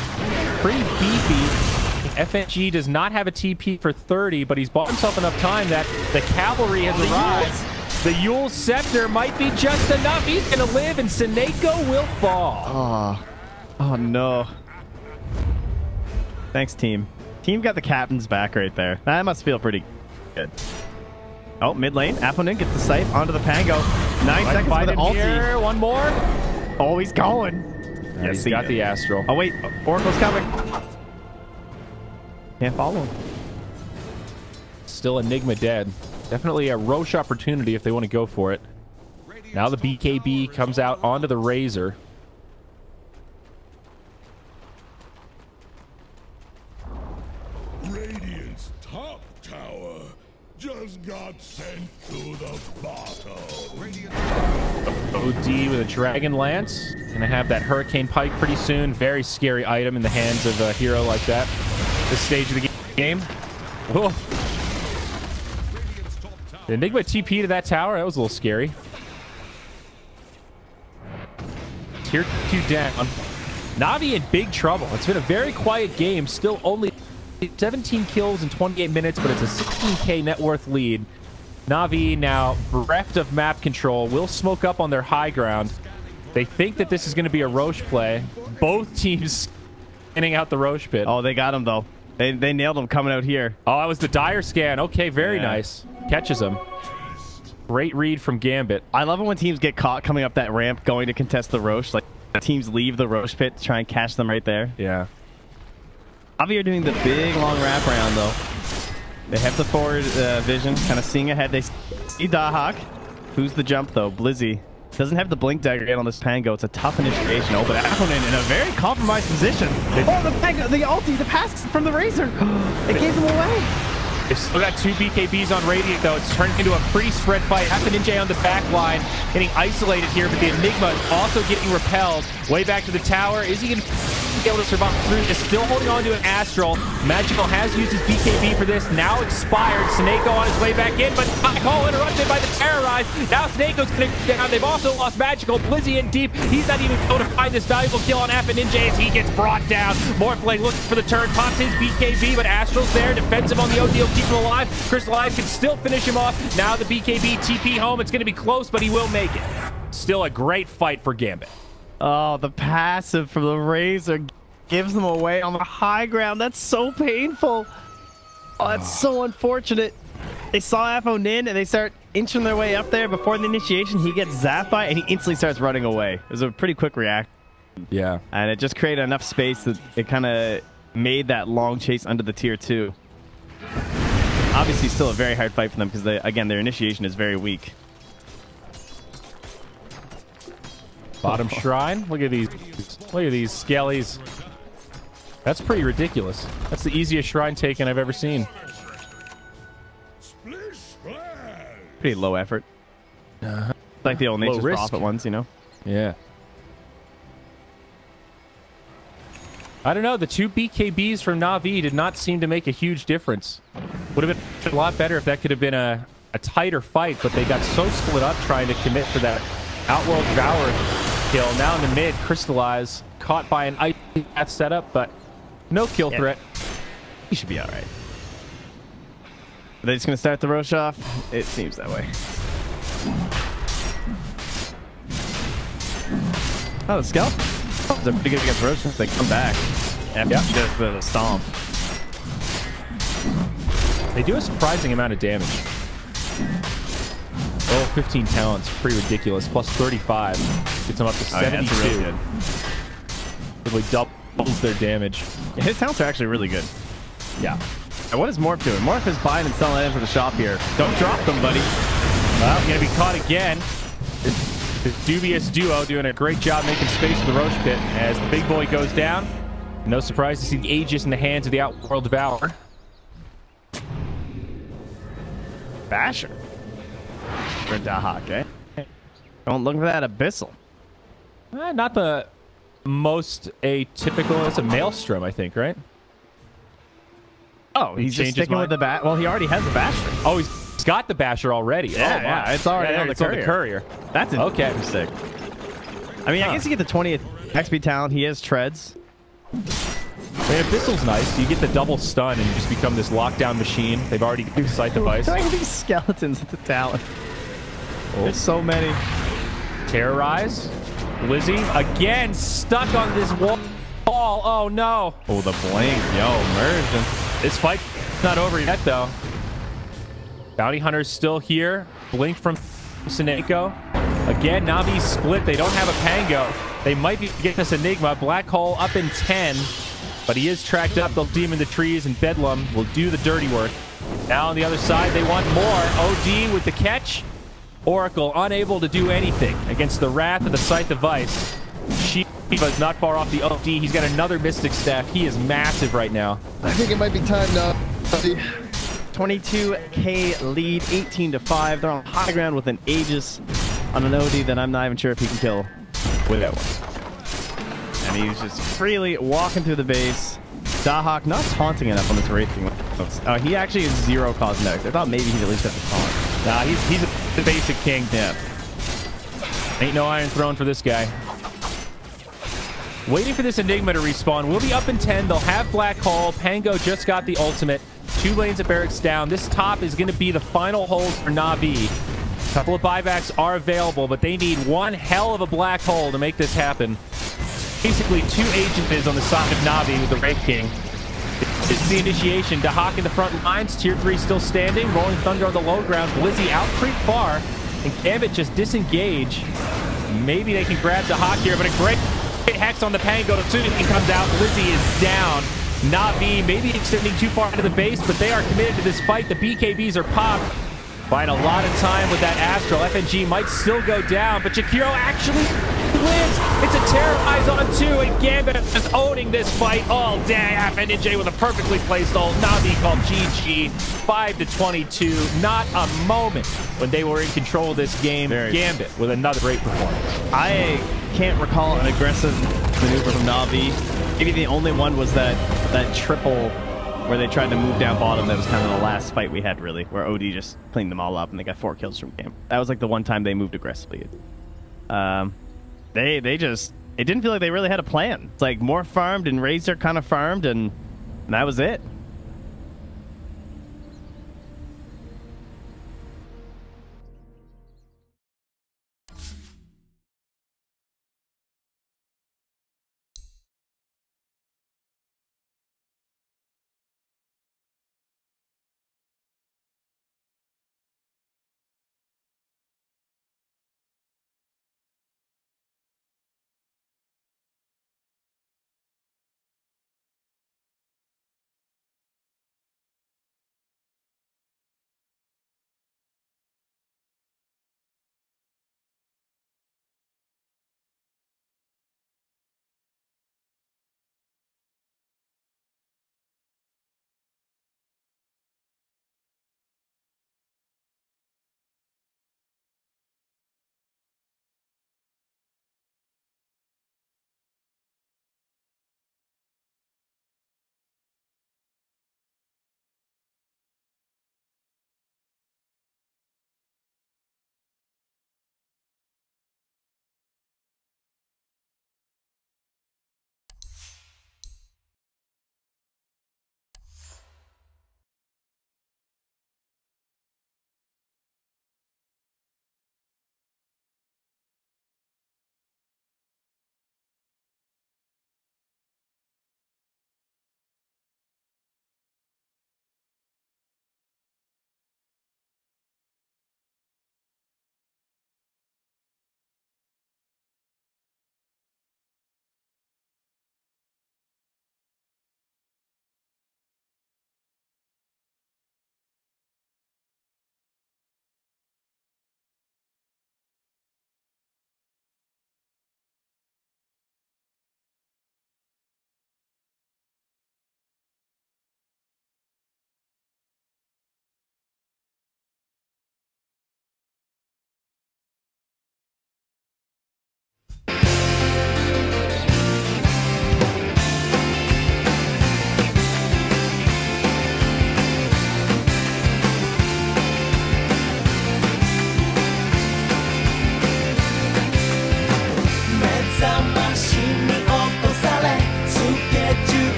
pretty beefy. FNG does not have a TP for 30, but he's bought himself enough time that the cavalry has arrived. The Yule Scepter might be just enough. He's going to live, and Seneko will fall. Oh, no. Thanks, team. Team got the captain's back right there. That must feel pretty good. Oh, mid lane. Aponin gets the scythe onto the Pango. 9 seconds for the ulti. Here. One more. Oh, he's going. Yes, he got the Astral. Oh, wait. Oracle's coming. Can't follow him. Still Enigma dead. Definitely a Roche opportunity if they want to go for it. Now the BKB comes out onto the Razor. Radiant's top tower just got sent to the bottom. OD with a Dragon Lance. Gonna have that Hurricane Pike pretty soon. Very scary item in the hands of a hero like that. This stage of the game. Whoa. The Enigma TP to that tower. That was a little scary. Tier 2 down. NAVI in big trouble. It's been a very quiet game. Still only 17 kills in 28 minutes, but it's a 16k net worth lead. NAVI now bereft of map control. Will smoke up on their high ground. They think that this is going to be a Roche play. Both teams scanning out the Roche pit. Oh, they got him, though. They nailed him coming out here. Oh, that was the dire scan. Okay, very nice. Catches him. Great read from Gambit. I love it when teams get caught coming up that ramp going to contest the Roche. Like, teams leave the Roche pit to try and catch them right there. Yeah. NAVI are doing the big long wrap around, though. They have the forward vision, kind of seeing ahead. They see Dahak. Who's the jump, though? Blizzy. Doesn't have the blink dagger yet on this Pango. It's a tough initiation. Oh, but Aponin in a very compromised position. Oh, the Pango, the ulti, the pass from the Razor. It gave them away. They've still got 2 BKBs on Radiant, though. It's turned into a pretty spread fight. FatRat on the back line, getting isolated here, but the Enigma also getting repelled. Way back to the tower. Is he going to be able to survive through this? Still holding on to an Astral. Magical has used his BKB for this. Now expired. Seneko on his way back in, but call interrupted by the Terrorize. Now Snakeo's going to down. They've also lost Magical. Blizzy in deep. He's not even able to find this valuable kill on FatRat as he gets brought down. Morphling looking for the turn. Pops his BKB, but Astral's there. Defensive on the OD. Keep him alive. Crystallize can still finish him off. Now the BKB TP home. It's going to be close, but he will make it. Still a great fight for Gambit. Oh, the passive from the Razor gives them away on the high ground. That's so painful. Oh, that's so unfortunate. They saw Aponin and they start inching their way up there before the initiation. He gets zapped by it, and he instantly starts running away. It was a pretty quick react. Yeah. And it just created enough space that it kind of made that long chase under the tier 2. Obviously, still a very hard fight for them because, again, their initiation is very weak. Bottom shrine. Look at these. Look at these skellies. That's pretty ridiculous. That's the easiest shrine taken I've ever seen. Pretty low effort. Like the old Nature's Prophet ones, you know? Yeah. I don't know. The 2 BKBs from NAVI did not seem to make a huge difference. Would have been a lot better if that could have been a tighter fight, but they got so split up trying to commit for that Outworld Devour kill. Now in the mid, Crystallize, caught by an ice path setup, but no kill threat. He should be all right. Are they just going to start the Roche off? It seems that way. Oh, the Scalp? They're pretty good against Roche. They come back after just the stomp. They do a surprising amount of damage. Oh, 15 talents. Pretty ridiculous. Plus 35. Gets them up to 72. Yeah, that's really good. It like doubles their damage. Yeah, his talents are actually really good. Yeah. And what is Morph doing? Morph is buying and selling items for the shop here. Don't drop them, buddy. Well, gonna be caught again. This dubious duo doing a great job making space for the Roche pit as the big boy goes down. No surprise to see the Aegis in the hands of the Outworld Devourer. Basher. For Dahak, eh? Don't look for that Abyssal. Not the most atypical. It's a Maelstrom, I think, right? Oh, he's just sticking with the bat. Well, he already has the Basher. Oh, he's got the Basher already. Yeah, it's already on the courier. That's okay. Sick. I mean, I guess you get the 20th XP talent. He has treads. I mean, Abyssal's nice. You get the double stun and you just become this lockdown machine. They've already sight device. Look at these skeletons at the talent. Oh. There's so many. Terrorize. Lizzie again stuck on this wall. Oh no. Oh, the blink. Yo, immersion. This fight's not over yet, though. Bounty Hunter's still here. Blink from Sineko. Again, Navi split. They don't have a Pango. They might be getting this Enigma. Black Hole up in 10. But he is tracked up. They'll demon the trees, and Bedlam will do the dirty work. Now on the other side, they want more. OD with the catch. Oracle unable to do anything against the Wrath of the Sight Device. Shiva's not far off the OD. He's got another Mystic Staff. He is massive right now. I think it might be time now. 22k lead, 18-5. They're on high ground with an Aegis on an OD that I'm not even sure if he can kill with that one. And he's just freely walking through the base. Dahak not taunting enough on this Wraithing. He actually is 0 cosmetics. I thought maybe he'd at least have to taunt. Nah, he's the basic king. Yeah. Ain't no Iron Throne for this guy. Waiting for this Enigma to respawn. We'll be up in 10. They'll have Black Hole. Pango just got the ultimate. 2 lanes of barracks down. This top is going to be the final hold for Navi. A couple of buybacks are available, but they need one hell of a Black Hole to make this happen. Basically 2 agents on the side of Navi with the Wraith King. This is the initiation. Dahak in the front lines. Tier 3 still standing. Rolling Thunder on the low ground. Blizzy out pretty far. And Gambit just disengage. Maybe they can grab Dahak here, but a great hex on the Pango. As soon as he comes out, Blizzy is down. Navi maybe extending too far into the base, but they are committed to this fight. The BKBs are popped. Buying a lot of time with that Astral. FNG might still go down, but Jakiro actually wins. It's a Terrorize on 2, and Gambit is owning this fight all day. FNJ with a perfectly placed ult. Navi called GG. 5-22. Not a moment when they were in control of this game. Gambit with another great performance. I can't recall an aggressive maneuver from Navi. Maybe the only one was that triple where they tried to move down bottom. That was kind of the last fight we had, really, where OD just cleaned them all up and they got 4 kills from game. That was like the one time they moved aggressively. They just, it didn't feel like they really had a plan. It's like more farmed and Razor kind of farmed, and that was it.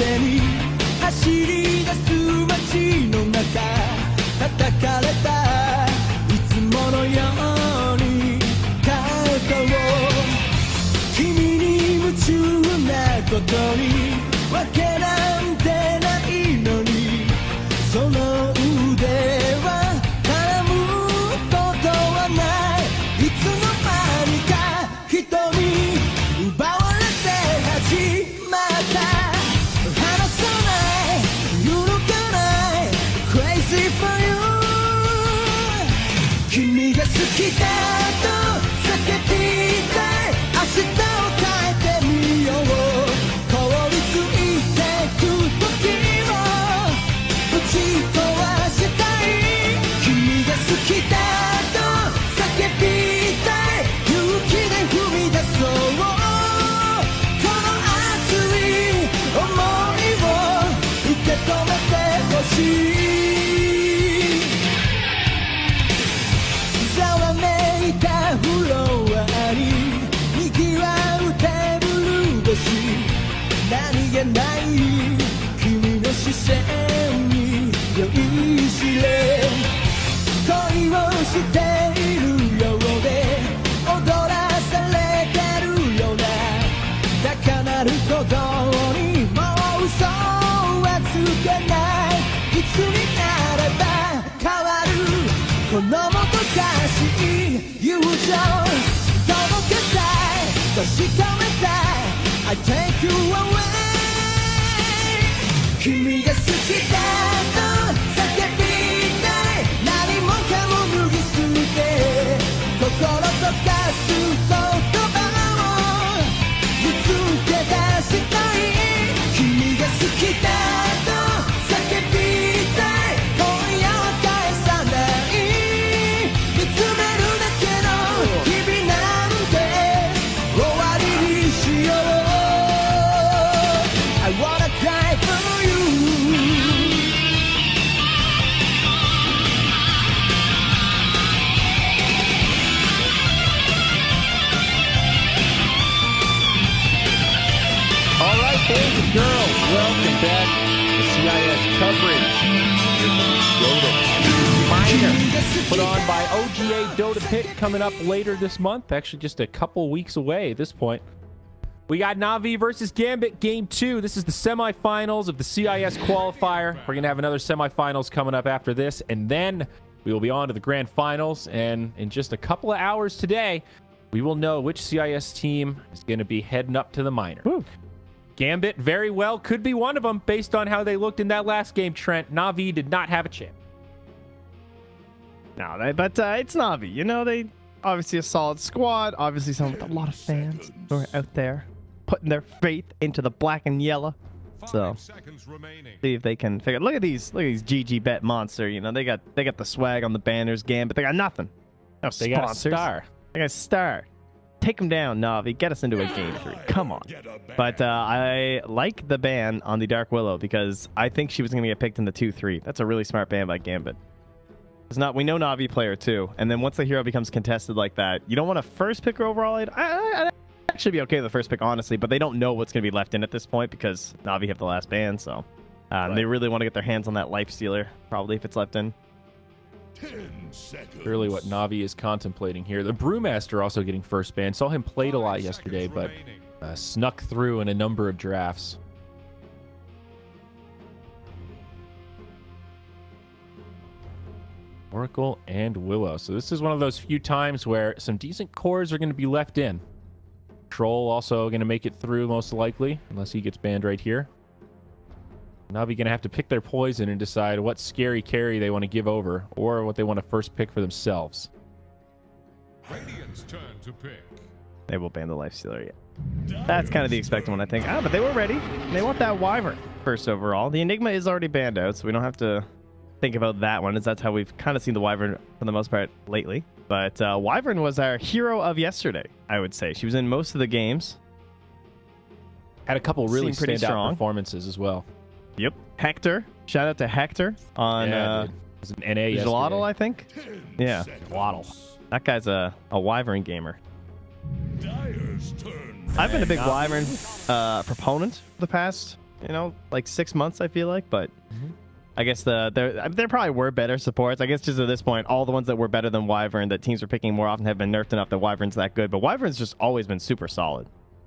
せに走り出す街の中叩かれたいつものように肩を君に夢中なことにわけなんてないのにその腕は絡むことはないいつの間にか人に奪われて始まった離さない揺るがない Crazy for you 君が好きだと叫びたい明日を変えてみよう凍りついてく時をぶち壊したい君が好きだと叫びたい勇気で踏み出そうこの熱い想いを受け止めてほしいざわめいたフロアに賑わうテーブル越し何気ない君の視線に酔いしれ恋をしているようで踊らされてるような高鳴る鼓動にもう嘘はつけないいつになれば変わるこのもどかしい友情届けたい確かめたい I take you away 君が好きだと叫びたい何もかも脱ぎ捨て心溶かす言葉を見つけ出したい君が好きだと叫びたい今夜は返さない見つめるだけの日々なんて終わりにしよう I wanna cry for you All right, boys and girls, welcome back to CIS coverage. Dota Minor, put on by OGA Dota Pit, coming up later this month. Actually, just a couple weeks away at this point. We got NAVI versus GAMBIT Game 2. This is the semifinals of the CIS qualifier. We're going to have another semifinals coming up after this, and then we will be on to the grand finals. And in just a couple of hours today, we will know which CIS team is going to be heading up to the minor. Woo. GAMBIT very well could be one of them based on how they looked in that last game, Trent. NAVI did not have a chance. No, but it's NAVI. You know, they obviously a solid squad. Obviously someone with a lot of fans who are out there putting their faith into the black and yellow. So see if they can figure. Look at these GG Bet monster. You know, they got the swag on the banners. GAMBIT, they got nothing. No they got a star. They got a star. Take them down, Navi. Get us into a game 3. Come on. But I like the ban on the Dark Willow because I think she was going to get picked in the 2-3. That's a really smart ban by GAMBIT. It's not. We know Navi player too, and then once the hero becomes contested like that, you don't want to first pick her overall. I'd actually be okay with the first pick, honestly, but they don't know what's going to be left in at this point because Navi have the last ban, so right. They really want to get their hands on that life stealer, probably, if it's left in. 10 seconds. Really what Navi is contemplating here. The Brewmaster also getting first ban. Saw him played a lot yesterday, but snuck through in a number of drafts. Oracle and Willow. So this is one of those few times where some decent cores are going to be left in. Troll also going to make it through most likely, unless he gets banned right here. Navi going to have to pick their poison and decide what scary carry they want to give over or what they want to first pick for themselves. Radiant's turn to pick. They will ban the life stealer yet. That's kind of the expected one, I think. But they were ready. They want that Wyvern first overall. The Enigma is already banned out, so we don't have to think about that one, as that's how we've kind of seen the Wyvern for the most part lately. But Wyvern was our hero of yesterday, I would say. She was in most of the games. Had a couple really pretty standout strong performances as well. Yep. Hector. Shout out to Hector on it was an NA Gelato, I think. Yeah. Waddle. That guy's a Wyvern gamer. Dyer's turn. I've been a big Wyvern proponent for the past you know, like 6 months, I feel like, but I guess there probably were better supports. I guess just at this point, all the ones that were better than Wyvern that teams are picking more often have been nerfed enough that Wyvern's that good, but Wyvern's just always been super solid.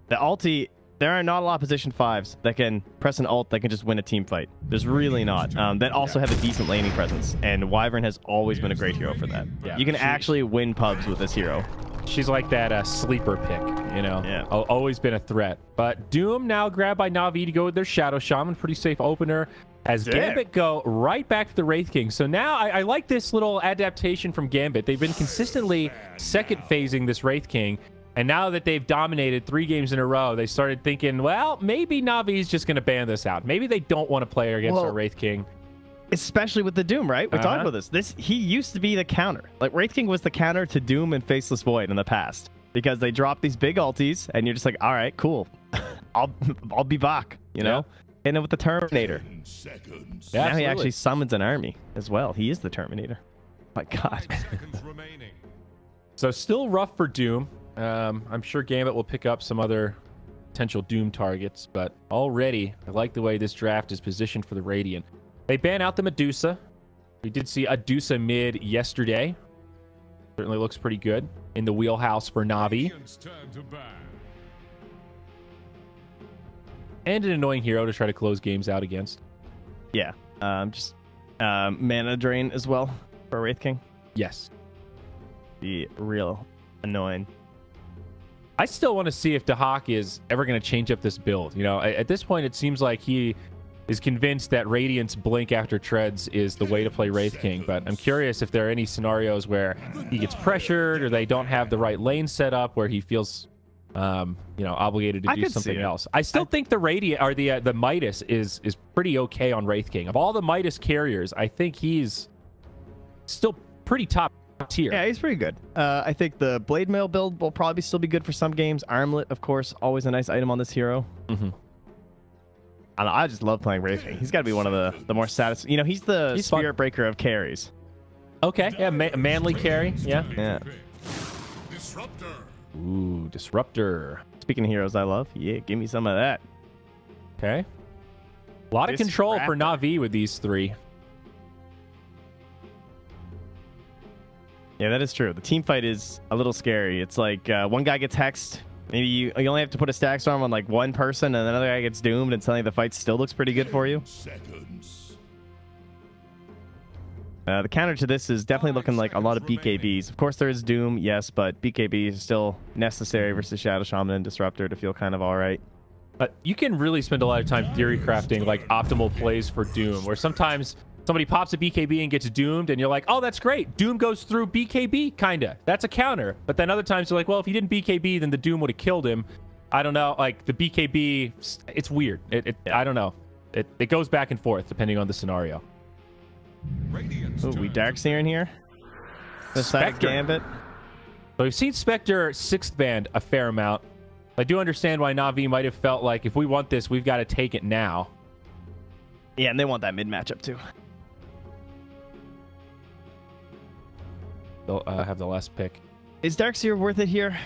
The ulti, there are not a lot of position 5s that can press an ult that can just win a team fight. There's really not. That also have a decent laning presence, and Wyvern has always been a great hero for that. Yeah, you can actually win pubs with this hero. She's like that sleeper pick, you know? Yeah. Always been a threat. But Doom now grabbed by Na'Vi to go with their Shadow Shaman. Pretty safe opener. As Gambit go right back to the Wraith King. So now I like this little adaptation from Gambit. They've been consistently second phasing this Wraith King. And now that they've dominated 3 games in a row, they started thinking, well, maybe Na'Vi is just going to ban this out. Maybe they don't want to play against our Wraith King. Especially with the Doom, right? We talked about this. He used to be the counter. Like, Wraith King was the counter to Doom and Faceless Void in the past. Because they drop these big ultis, and you're just like, all right, cool. I'll be back, you know? And then with the Terminator. Yeah, now he actually summons an army as well. He is the Terminator. My God. So still rough for Doom. I'm sure Gambit will pick up some other potential Doom targets, but already I like the way this draft is positioned for the Radiant. They ban out the Medusa. We did see a Medusa mid yesterday. Certainly looks pretty good in the wheelhouse for Na'Vi. And an annoying hero to try to close games out against. Yeah. Just mana drain as well for Wraith King. Yes. Be real annoying. I still want to see if Dahak is ever going to change up this build. You know, at this point, it seems like he is convinced that Radiant's Blink after Treads is the way to play Wraith King, but I'm curious if there are any scenarios where he gets pressured or they don't have the right lane set up where he feels, you know, obligated to do something else. I still think the Radiant or the Midas is pretty okay on Wraith King. Of all the Midas carriers, I think he's still pretty top tier. Yeah, he's pretty good. I think the Blade Mail build will probably still be good for some games. Armlet, of course, always a nice item on this hero. I just love playing Wraith King. He's got to be one of the more satisfying. You know, he's the Spirit Breaker of carries. Okay, yeah, manly carry. Yeah. Disruptor. Ooh, Disruptor. Speaking of heroes I love, yeah, give me some of that. Okay. A lot of control for Na'Vi with these 3. Yeah, that is true. The team fight is a little scary. It's like one guy gets hexed. Maybe you only have to put a stack storm on like one person, and another guy gets doomed, and suddenly the fight still looks pretty good for you. The counter to this is definitely looking like a lot of BKBs. Of course, there is Doom, yes, but BKB is still necessary versus Shadow Shaman and Disruptor to feel kind of all right. You can really spend a lot of time theory crafting like optimal plays for Doom, where sometimes somebody pops a BKB and gets doomed, and you're like, oh, that's great. Doom goes through BKB, kinda. That's a counter. But then other times you're like, well, if he didn't BKB, then the Doom would have killed him. I don't know. Like, the BKB, it's weird. I don't know. It goes back and forth depending on the scenario. Ooh, we Darkseer in here. This side of Gambit. So we've seen Spectre 6th band a fair amount. I do understand why Na'Vi might have felt like, if we want this, we've got to take it now. Yeah, and they want that mid matchup too. They'll have the last pick. Is Darkseer worth it here?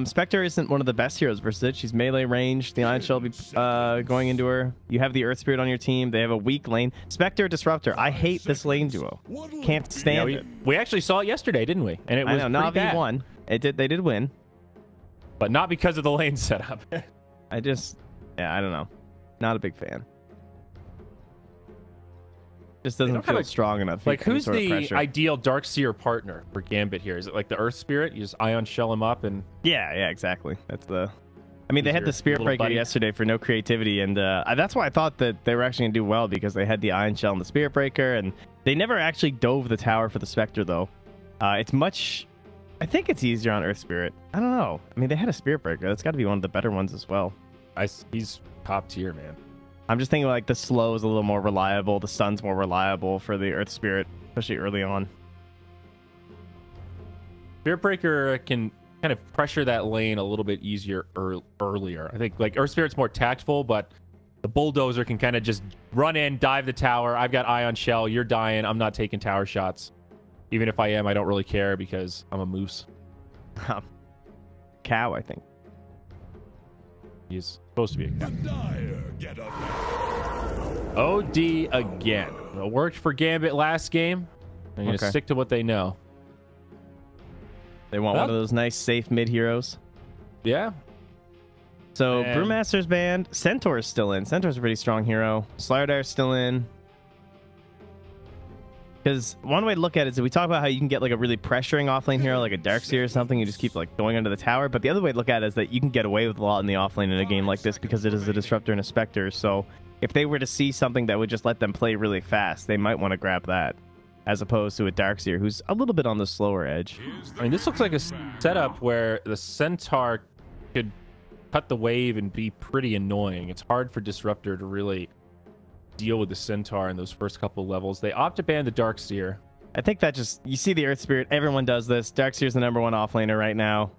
Spectre isn't one of the best heroes versus it. She's melee range. The Iron Shell will be going into her. You have the Earth Spirit on your team. They have a weak lane. Spectre, Disruptor. I hate this lane duo. Can't stand it. We actually saw it yesterday, didn't we? And it was Na'Vi won. They did win. But not because of the lane setup. yeah, I don't know. Not a big fan. Just doesn't feel strong enough. Like, who's the ideal Darkseer partner for Gambit here? Is it like the Earth Spirit? You just Ion Shell him up and... Yeah, exactly. That's the... I mean, they had the Spirit Breaker yesterday for no creativity, and that's why I thought that they were actually going to do well, because they had the Ion Shell and the Spirit Breaker, and they never actually dove the tower for the Spectre, though. It's much... I think it's easier on Earth Spirit. I don't know. I mean, they had a Spirit Breaker. That's got to be one of the better ones as well. He's top tier, man. I'm just thinking like the slow is a little more reliable. The sun's more reliable for the Earth Spirit, especially early on. Spirit Breaker can kind of pressure that lane a little bit easier earlier. I think like Earth Spirit's more tactful, but the Bulldozer can kind of just run in, dive the tower. I've got Ion Shell. You're dying. I'm not taking tower shots. Even if I am, I don't really care because I'm a moose. Cow, I think. He's supposed to be a The captain. Dire get up. OD again. It worked for Gambit last game. They're going to stick to what they know. They want one of those nice, safe mid heroes. Yeah. So And Brewmaster's banned. Centaur's still in. Centaur's a pretty strong hero. Slardire's still in. Because one way to look at it is that we talk about how you can get like a really pressuring offlane hero, like a Darkseer or something. You just keep like going under the tower. But the other way to look at it is that you can get away with a lot in the offlane in a game like this because it is a Disruptor and a Spectre. So if they were to see something that would just let them play really fast, they might want to grab that, as opposed to a Darkseer who's a little bit on the slower edge. I mean, this looks like a setup where the Centaur could cut the wave and be pretty annoying. It's hard for Disruptor to really deal with the Centaur in those first couple levels. They opt to ban the Darkseer. I think that just, you see the Earth Spirit, everyone does this. Darkseer's the #1 offlaner right now.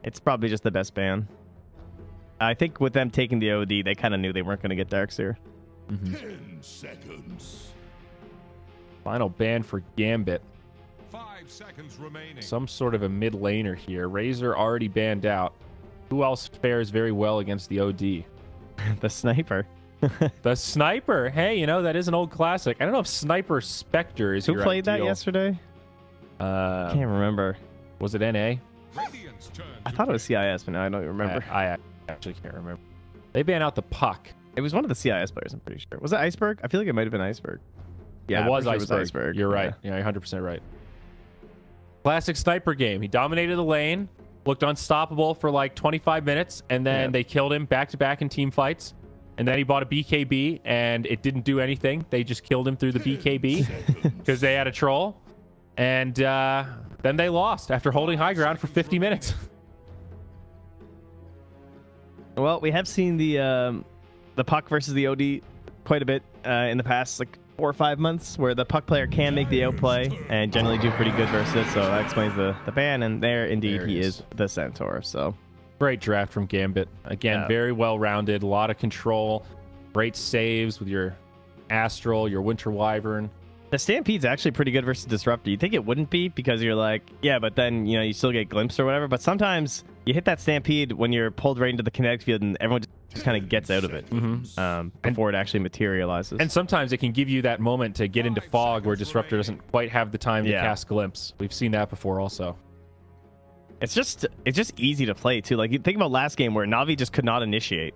It's probably just the best ban. I think with them taking the OD, they kind of knew they weren't going to get Darkseer. 10 seconds. Final ban for Gambit. 5 seconds remaining. Some sort of a mid laner here. Razor already banned out. Who else fares very well against the OD? The Sniper. The Sniper. Hey, you know, that is an old classic. I don't know if Sniper Spectre is Who your played that ideal. yesterday? I can't remember. Was it NA? Radiant's turn I to thought it was CIS, but now I don't remember. I actually can't remember. They ban out the Puck. It was one of the CIS players, I'm pretty sure. Was it Iceberg? I feel like it might have been Iceberg. Yeah, it was I'm pretty sure Iceberg. You're right. Yeah, you're 100% right. Classic Sniper game. He dominated the lane, looked unstoppable for like 25 minutes, and then they killed him back-to-back in team fights. And then he bought a BKB, and it didn't do anything. They just killed him through the BKB because they had a troll. And then they lost after holding high ground for 50 minutes. Well, we have seen the Puck versus the OD quite a bit in the past like 4 or 5 months, where the Puck player can make the outplay and generally do pretty good versus it. So that explains the ban. And there, indeed, he is the Centaur. So great draft from Gambit. Again, very well-rounded, a lot of control, great saves with your Astral, your Winter Wyvern. The Stampede's actually pretty good versus Disruptor. You think it wouldn't be because you're like, yeah, but then, you know, you still get glimpsed or whatever. But sometimes you hit that Stampede when you're pulled right into the kinetic field and everyone just kind of gets out of it before it actually materializes. And sometimes it can give you that moment to get into fog where Disruptor doesn't quite have the time to cast Glimpse. We've seen that before also. It's just easy to play too. Like, you think about last game where Navi just could not initiate.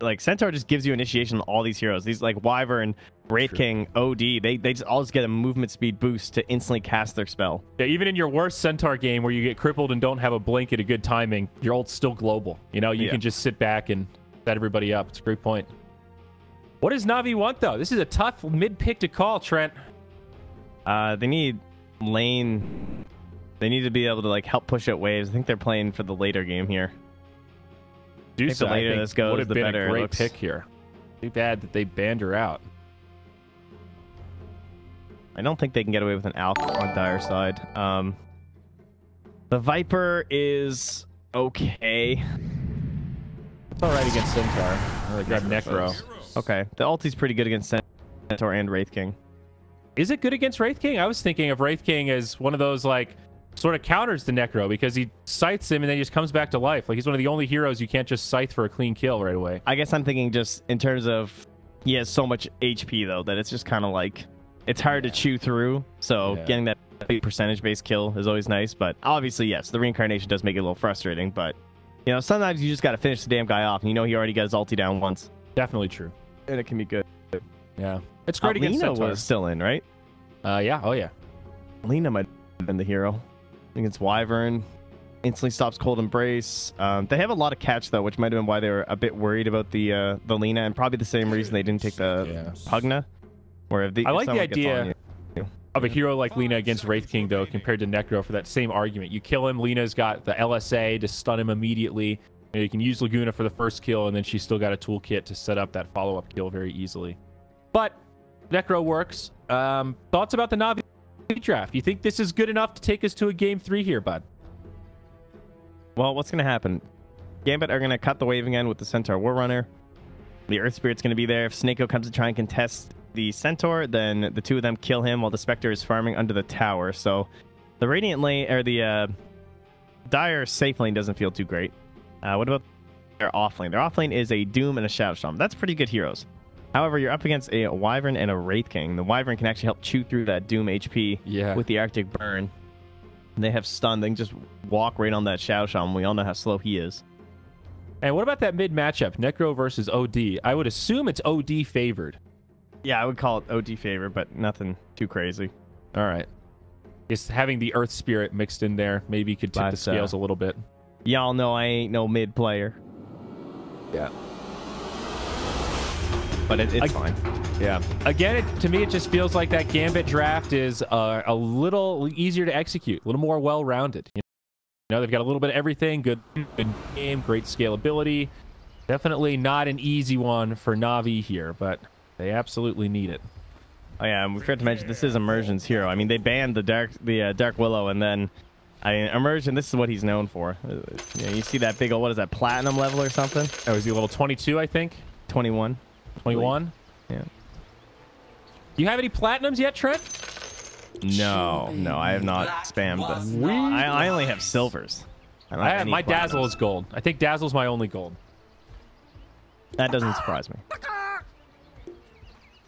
Like, Centaur just gives you initiation on all these heroes. These like Wyvern, Wraith King, OD, they just all just get a movement speed boost to instantly cast their spell. Yeah, even in your worst Centaur game where you get crippled and don't have a blink at a good timing, your ult's still global. You know, you can just sit back and set everybody up. It's a great point. What does Navi want though? This is a tough mid pick to call, Trent. They need lane. They need to be able to like help push out waves. I think they're playing for the later game here. The later this goes, would have the been better a it great looks. pick here. Too bad that they banned her out. I don't think they can get away with an Alk on Dire side. The Viper is okay. It's all right against Centaur. I grab Necro. Okay, the ulti's pretty good against Centaur and Wraith King. Is it good against Wraith King? I was thinking of Wraith King as one of those like sort of counters to Necro because he scythes him and then he just comes back to life. Like, he's one of the only heroes you can't just scythe for a clean kill right away. I guess I'm thinking just in terms of he has so much HP though that it's just kind of like it's hard to chew through. So getting that percentage-based kill is always nice. But obviously, yes, the reincarnation does make it a little frustrating. But you know, sometimes you just got to finish the damn guy off, and you know he already got his ulti down once. Definitely true. And it can be good. Yeah, it's great against Lina Centaur. was still in, right? Yeah. Oh yeah. Lina might have been the hero against Wyvern. Instantly stops Cold Embrace. They have a lot of catch though, which might have been why they were a bit worried about the Lina, and probably the same reason they didn't take the Pugna. Where if I like the someone gets on idea of a hero like Lina against Wraith King though, compared to Necro for that same argument. You kill him, Lina's got the LSA to stun him immediately. You can use Laguna for the first kill, and then she's still got a toolkit to set up that follow-up kill very easily. But Necro works. Thoughts about the Navi draft? You think this is good enough to take us to a game 3 here, bud? Well, what's going to happen? Gambit are going to cut the wave again with the Centaur Warrunner. The Earth Spirit's going to be there. If Snako comes to try and contest the Centaur, then the two of them kill him while the Spectre is farming under the tower. So the Radiant lane, or the Dire safe lane doesn't feel too great. What about offlane. Their offlane is a Doom and a Shadow Storm. That's pretty good heroes. However, you're up against a Wyvern and a Wraith King. The Wyvern can actually help chew through that Doom HP with the Arctic Burn. And they have stun. They can just walk right on that Shadow Shaman. We all know how slow he is. And what about that mid matchup? Necro versus OD. I would assume it's OD favored. Yeah, I would call it OD favored, but nothing too crazy. All right. Just having the Earth Spirit mixed in there maybe could tip the scales a little bit. Y'all know I ain't no mid player. Yeah. But it's fine. Yeah. Again, to me, it just feels like that Gambit draft is a little easier to execute, a little more well-rounded. You know, they've got a little bit of everything, good game, great scalability. Definitely not an easy one for NAVI here, but they absolutely need it. Oh yeah, and we forgot to mention this is Immersion's hero. I mean, they banned the Dark Willow, and then Immersion. This is what he's known for. You know, you see that big old, what is that, platinum level or something? Oh, is he level 22? I think 21. 21. Yeah. Do you have any platinums yet, Trent? No, I have not spammed them. I only have silvers. My Dazzle is gold. I think Dazzle's my only gold. That doesn't surprise me.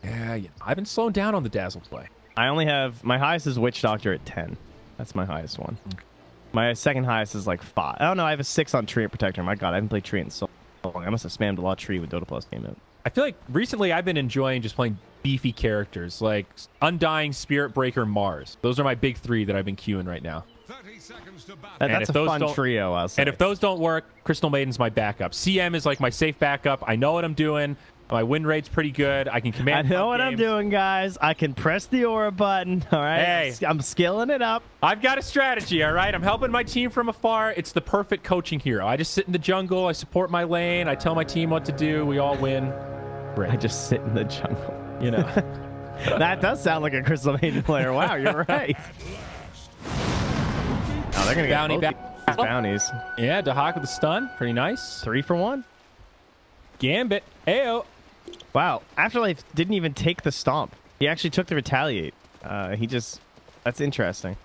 Yeah, I've been slowing down on the Dazzle play. I only have, my highest is Witch Doctor at 10. That's my highest one. Okay. My second highest is like 5. Oh no, I have a 6 on Tree Protector. My god, I haven't played Tree in so long. I must have spammed a lot of Tree when Dota Plus came out. I feel like recently I've been enjoying just playing beefy characters like Undying, Spirit Breaker, Mars. Those are my big 3 that I've been queuing right now. 30 seconds to battle. That's a fun trio, I'll say. And if those don't work, Crystal Maiden's my backup. CM is like my safe backup. I know what I'm doing. My win rate's pretty good. I can command. I know what I'm doing, guys. I can press the aura button. All right. Hey, I'm skilling it up. I've got a strategy. All right. I'm helping my team from afar. It's the perfect coaching hero. I just sit in the jungle. I support my lane. I tell my team what to do. We all win. Great. I just sit in the jungle. You know. That does sound like a Crystal Maiden player. Wow, you're right. Oh, they're gonna get both bounties. Yeah, Dahak with the stun. Pretty nice. 3 for 1. Gambit. Ayo. Wow, Afterlife didn't even take the stomp. He actually took the retaliate. That's interesting.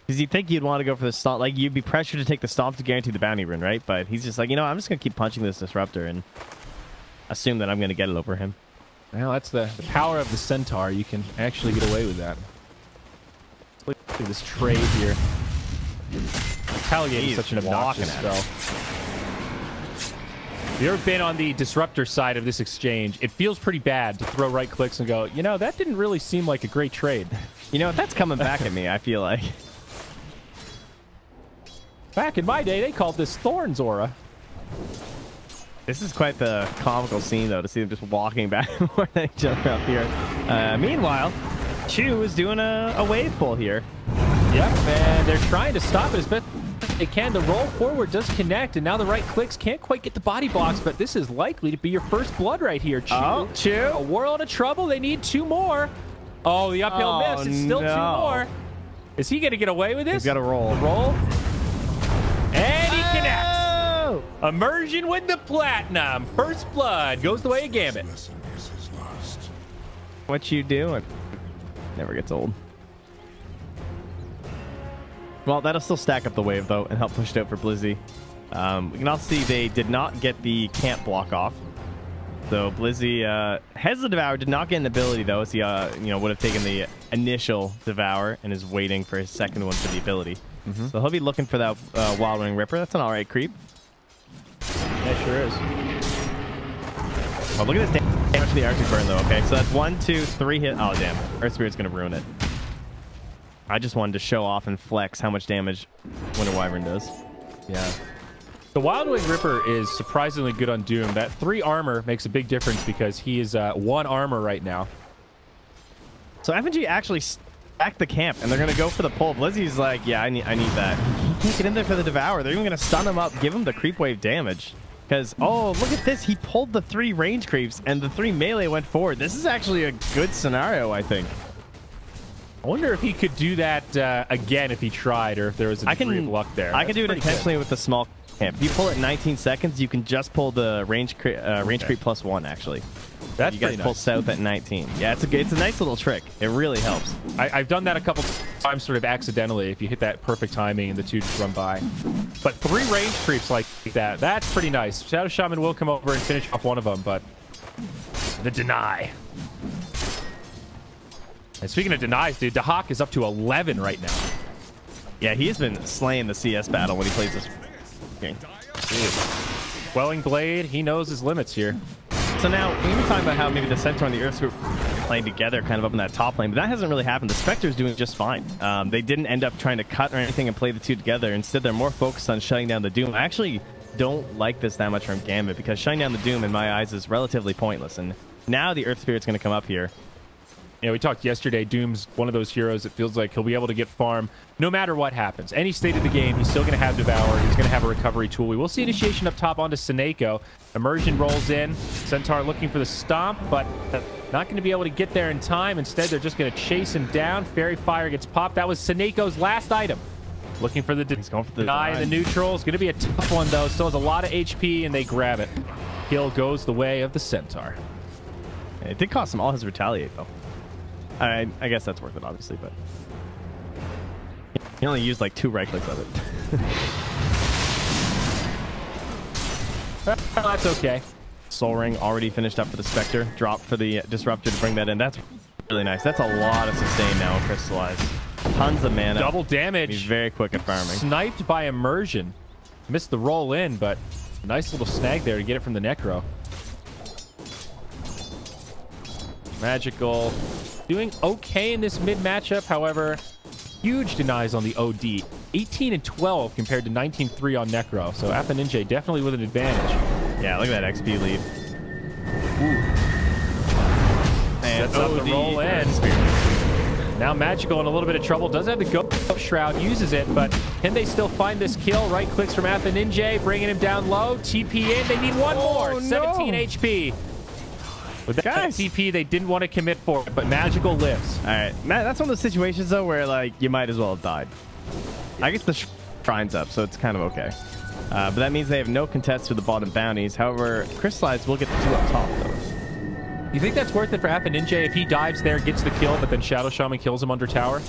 Because you'd think you'd want to go for the stomp. Like, you'd be pressured to take the stomp to guarantee the bounty rune, right? But he's just like, you know, I'm just going to keep punching this disruptor and assume that I'm going to get it over him. Well, that's the power of the Centaur. You can actually get away with that. Look at this trade here. Retaliate is such an obnoxious spell. If you've ever been on the disruptor side of this exchange, it feels pretty bad to throw right clicks and go, you know, that didn't really seem like a great trade. You know, that's coming back at me, I feel like. Back in my day, they called this Thorn's aura. This is quite the comical scene, though, to see them just walking back and forth at each other up here. Meanwhile, Chu is doing a wave pull here. Yep, and they're trying to stop it as best they can. The roll forward does connect, and now the right clicks can't quite get the body blocks, but this is likely to be your first blood right here, Chu. Oh, Chu. A world of trouble. They need 2 more. Oh, the uphill miss. It's still 2 more. Is he going to get away with this? He's got to roll. Roll. And he connects. Immersion with the platinum. First blood goes the way of Gambit. What you doing? Never gets old. Well, that'll still stack up the wave, though, and help push it out for Blizzy. We can also see they did not get the camp block off. So Blizzy has the Devour, did not get an ability, though, as he would have taken the initial Devour and is waiting for his second one for the ability. So he'll be looking for that Wild Wing Ripper. That's an alright creep. Yeah, sure is. Oh, look at this damage to the Arctic Burn, though. Okay, so that's 1, 2, 3 hit. Oh, damn. Earth Spirit's going to ruin it. I just wanted to show off and flex how much damage Winter Wyvern does. Yeah. The Wild Wing Ripper is surprisingly good on Doom. That 3 armor makes a big difference because he is 1 armor right now. So FNG actually stacked the camp, and they're going to go for the pull. Blizzy's like, yeah, I need that. He can't get in there for the Devour. They're even going to stun him up, give him the creep wave damage. Because, oh, look at this. He pulled the 3 range creeps, and the 3 melee went forward. This is actually a good scenario, I think. I wonder if he could do that again if he tried, or if there was a degree of luck there. I can do it intentionally with the small camp. If you pull it in 19 seconds, you can just pull the range creep +1, actually. That's you guys pretty pull nice. south at 19. Yeah, it's a nice little trick. It really helps. I've done that a couple times sort of accidentally if you hit that perfect timing and the two just run by. But 3 range creeps like that, that's pretty nice. Shadow Shaman will come over and finish off one of them, but the deny. And speaking of denies, dude, Dahak is up to 11 right now. Yeah, he's been slaying the CS battle when he plays this game. Quelling Blade, he knows his limits here. So now, we were talking about how maybe the Centaur and the Earth Group are playing together kind of up in that top lane, but that hasn't really happened. The Spectre's doing just fine. They didn't end up trying to cut or anything and play the two together. Instead, they're more focused on shutting down the Doom. I actually don't like this that much from Gambit because shutting down the Doom, in my eyes, is relatively pointless. And now the Earth Spirit's going to come up here. You know, we talked yesterday, Doom's one of those heroes that feels like he'll be able to get farm no matter what happens. Any state of the game, he's still going to have Devour. He's going to have a recovery tool. We will see initiation up top onto Seneko. Immersion rolls in. Centaur looking for the stomp, but not going to be able to get there in time. Instead, they're just going to chase him down. Fairy Fire gets popped. That was Seneko's last item. Looking for the deny in the neutral. It's going to be a tough one, though. Still has a lot of HP, and they grab it. Kill goes the way of the Centaur. It did cost him all his retaliate, though. I guess that's worth it, obviously, but he only used like 2 right clicks of it. That's okay. Soul Ring already finished up for the Spectre. Drop for the Disruptor to bring that in. That's really nice. That's a lot of sustain now in Crystallize. Tons of mana. Double damage. He's very quick at farming. Sniped by Immersion. Missed the roll in, but nice little snag there to get it from the Necro. Magical. Doing okay in this mid matchup, however, huge denies on the OD. 18 and 12 compared to 19-3 on Necro. So Ninja definitely with an advantage. Yeah, look at that XP lead. Ooh. And sets up the roll in. Now Magical in a little bit of trouble. Does have the Ghost Shroud, uses it, but can they still find this kill? Right clicks from Ninja, bringing him down low. TP in. They need one more. 17 HP. With that TP, they didn't want to commit for it, but Magical lives. All right, Matt, that's one of those situations, though, where, like, you might as well have died. I guess the shrine's up, so it's kind of okay. But that means they have no contest to the bottom bounties. However, Crystallize will get the 2 up top, though. You think that's worth it for Ninja if he dives there, gets the kill, but then Shadow Shaman kills him under tower?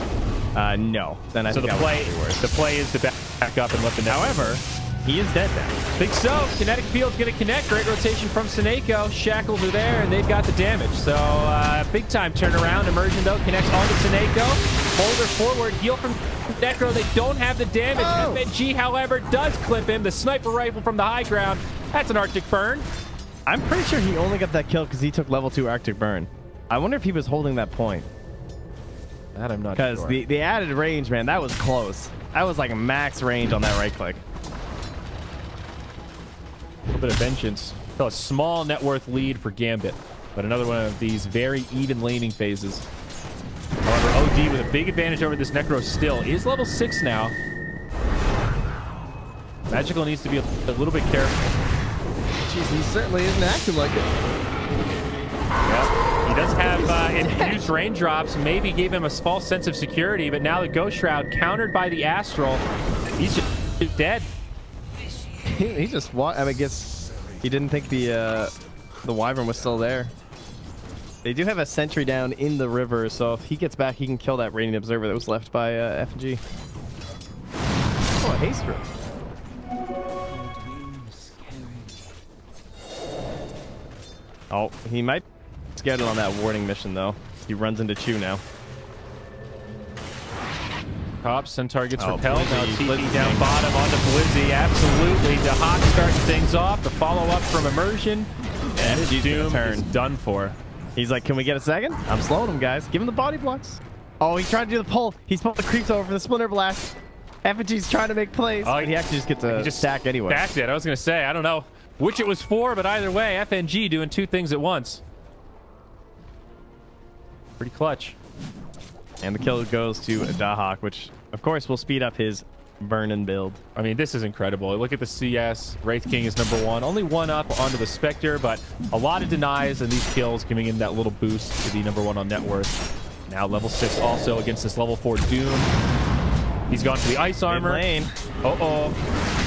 No. Then I so think the play is to back up and let the net. However, he is dead now. Think so. Kinetic Field's going to connect. Great rotation from Seneko. Shackles are there, and they've got the damage. So, big time turnaround. Immersion, though, connects onto Seneko. Hold her forward. Heal from Necro. They don't have the damage. FNG, however, does clip him. The sniper rifle from the high ground. That's an Arctic Burn. I'm pretty sure he only got that kill because he took level 2 Arctic Burn. I wonder if he was holding that point. That I'm not sure. Because the added range, man, that was close. That was like a max range on that right click. A little bit of vengeance. Still a small net worth lead for Gambit, but another one of these very even laning phases. However, OD with a big advantage over this Necro still is level 6 now. Magical needs to be a little bit careful. Jeez, he certainly isn't acting like it. Yep. He does have infused raindrops, maybe gave him a false sense of security, but now the Ghost Shroud countered by the Astral. He's just dead. He just I guess he didn't think the Wyvern was still there. They do have a sentry down in the river, so if he gets back, he can kill that Radiant Observer that was left by FNG. Oh, a haste room. Oh, he might get it on that warding mission, though. He runs into Chew now. Top Centaur gets repelled. Now TP down bottom onto Blizzy. Absolutely. Dahak starting things off. The follow-up from Immersion. And his Doom is done for. He's like, can we get a second? I'm slowing him, guys. Give him the body blocks. Oh, he's trying to do the pull. He's pulling the creeps over for the Splinter Blast. FNG's trying to make plays. Oh, he actually just gets a stack anyway. Stacked it. I was going to say, I don't know which it was for, but either way, FNG doing 2 things at once. Pretty clutch. And the kill goes to Dahak, which, of course, will speed up his burn-in build. I mean, this is incredible. Look at the CS. Wraith King is #1. Only 1 up onto the Spectre, but a lot of denies and these kills giving him that little boost to be #1 on net worth. Now level 6 also against this level 4 Doom. He's gone for the ice armor. Uh-oh.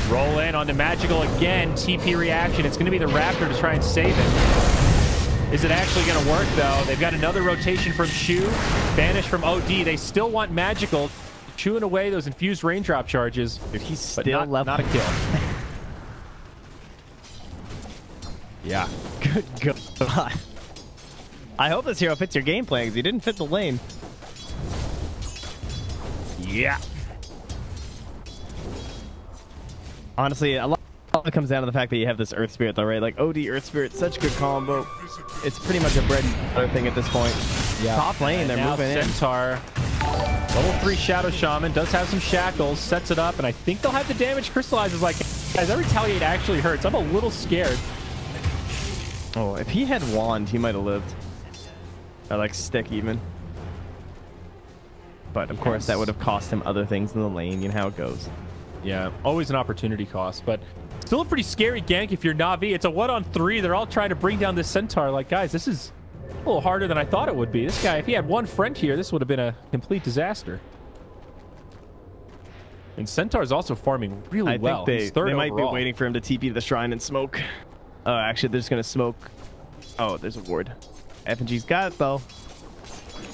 Roll in onto Magical again. TP reaction. It's going to be the Raptor to try and save it. Is it actually going to work, though? They've got another rotation from Shu, banished from OD. They still want Magical, chewing away those infused raindrop charges. Dude, he's still not a kill. Yeah. Good God. I hope this hero fits your game plan because he didn't fit the lane. Yeah. Honestly, a lot of it comes down to the fact that you have this Earth Spirit, though, right? Like, OD, Earth Spirit, such a good combo. It's pretty much a bread and butter thing at this point. Yeah. Top lane, they're moving in. Centaur, level 3 Shadow Shaman, does have some shackles, sets it up, and I think they'll have the damage crystallizes. Like, guys, that retaliate actually hurts. I'm a little scared. Oh, if he had Wand, he might have lived. Or, like, Stick, even. But, of course, that would have cost him other things in the lane. You know how it goes. Yeah, always an opportunity cost, but still a pretty scary gank if you're Na'Vi. It's a 1-on-3. They're all trying to bring down this Centaur. Like, guys, this is a little harder than I thought it would be. This guy, if he had one friend here, this would have been a complete disaster. And Centaur's also farming really well. I think they might be waiting for him to TP to the shrine and smoke. Oh, actually, they're just going to smoke. Oh, there's a ward. FNG's got it, though.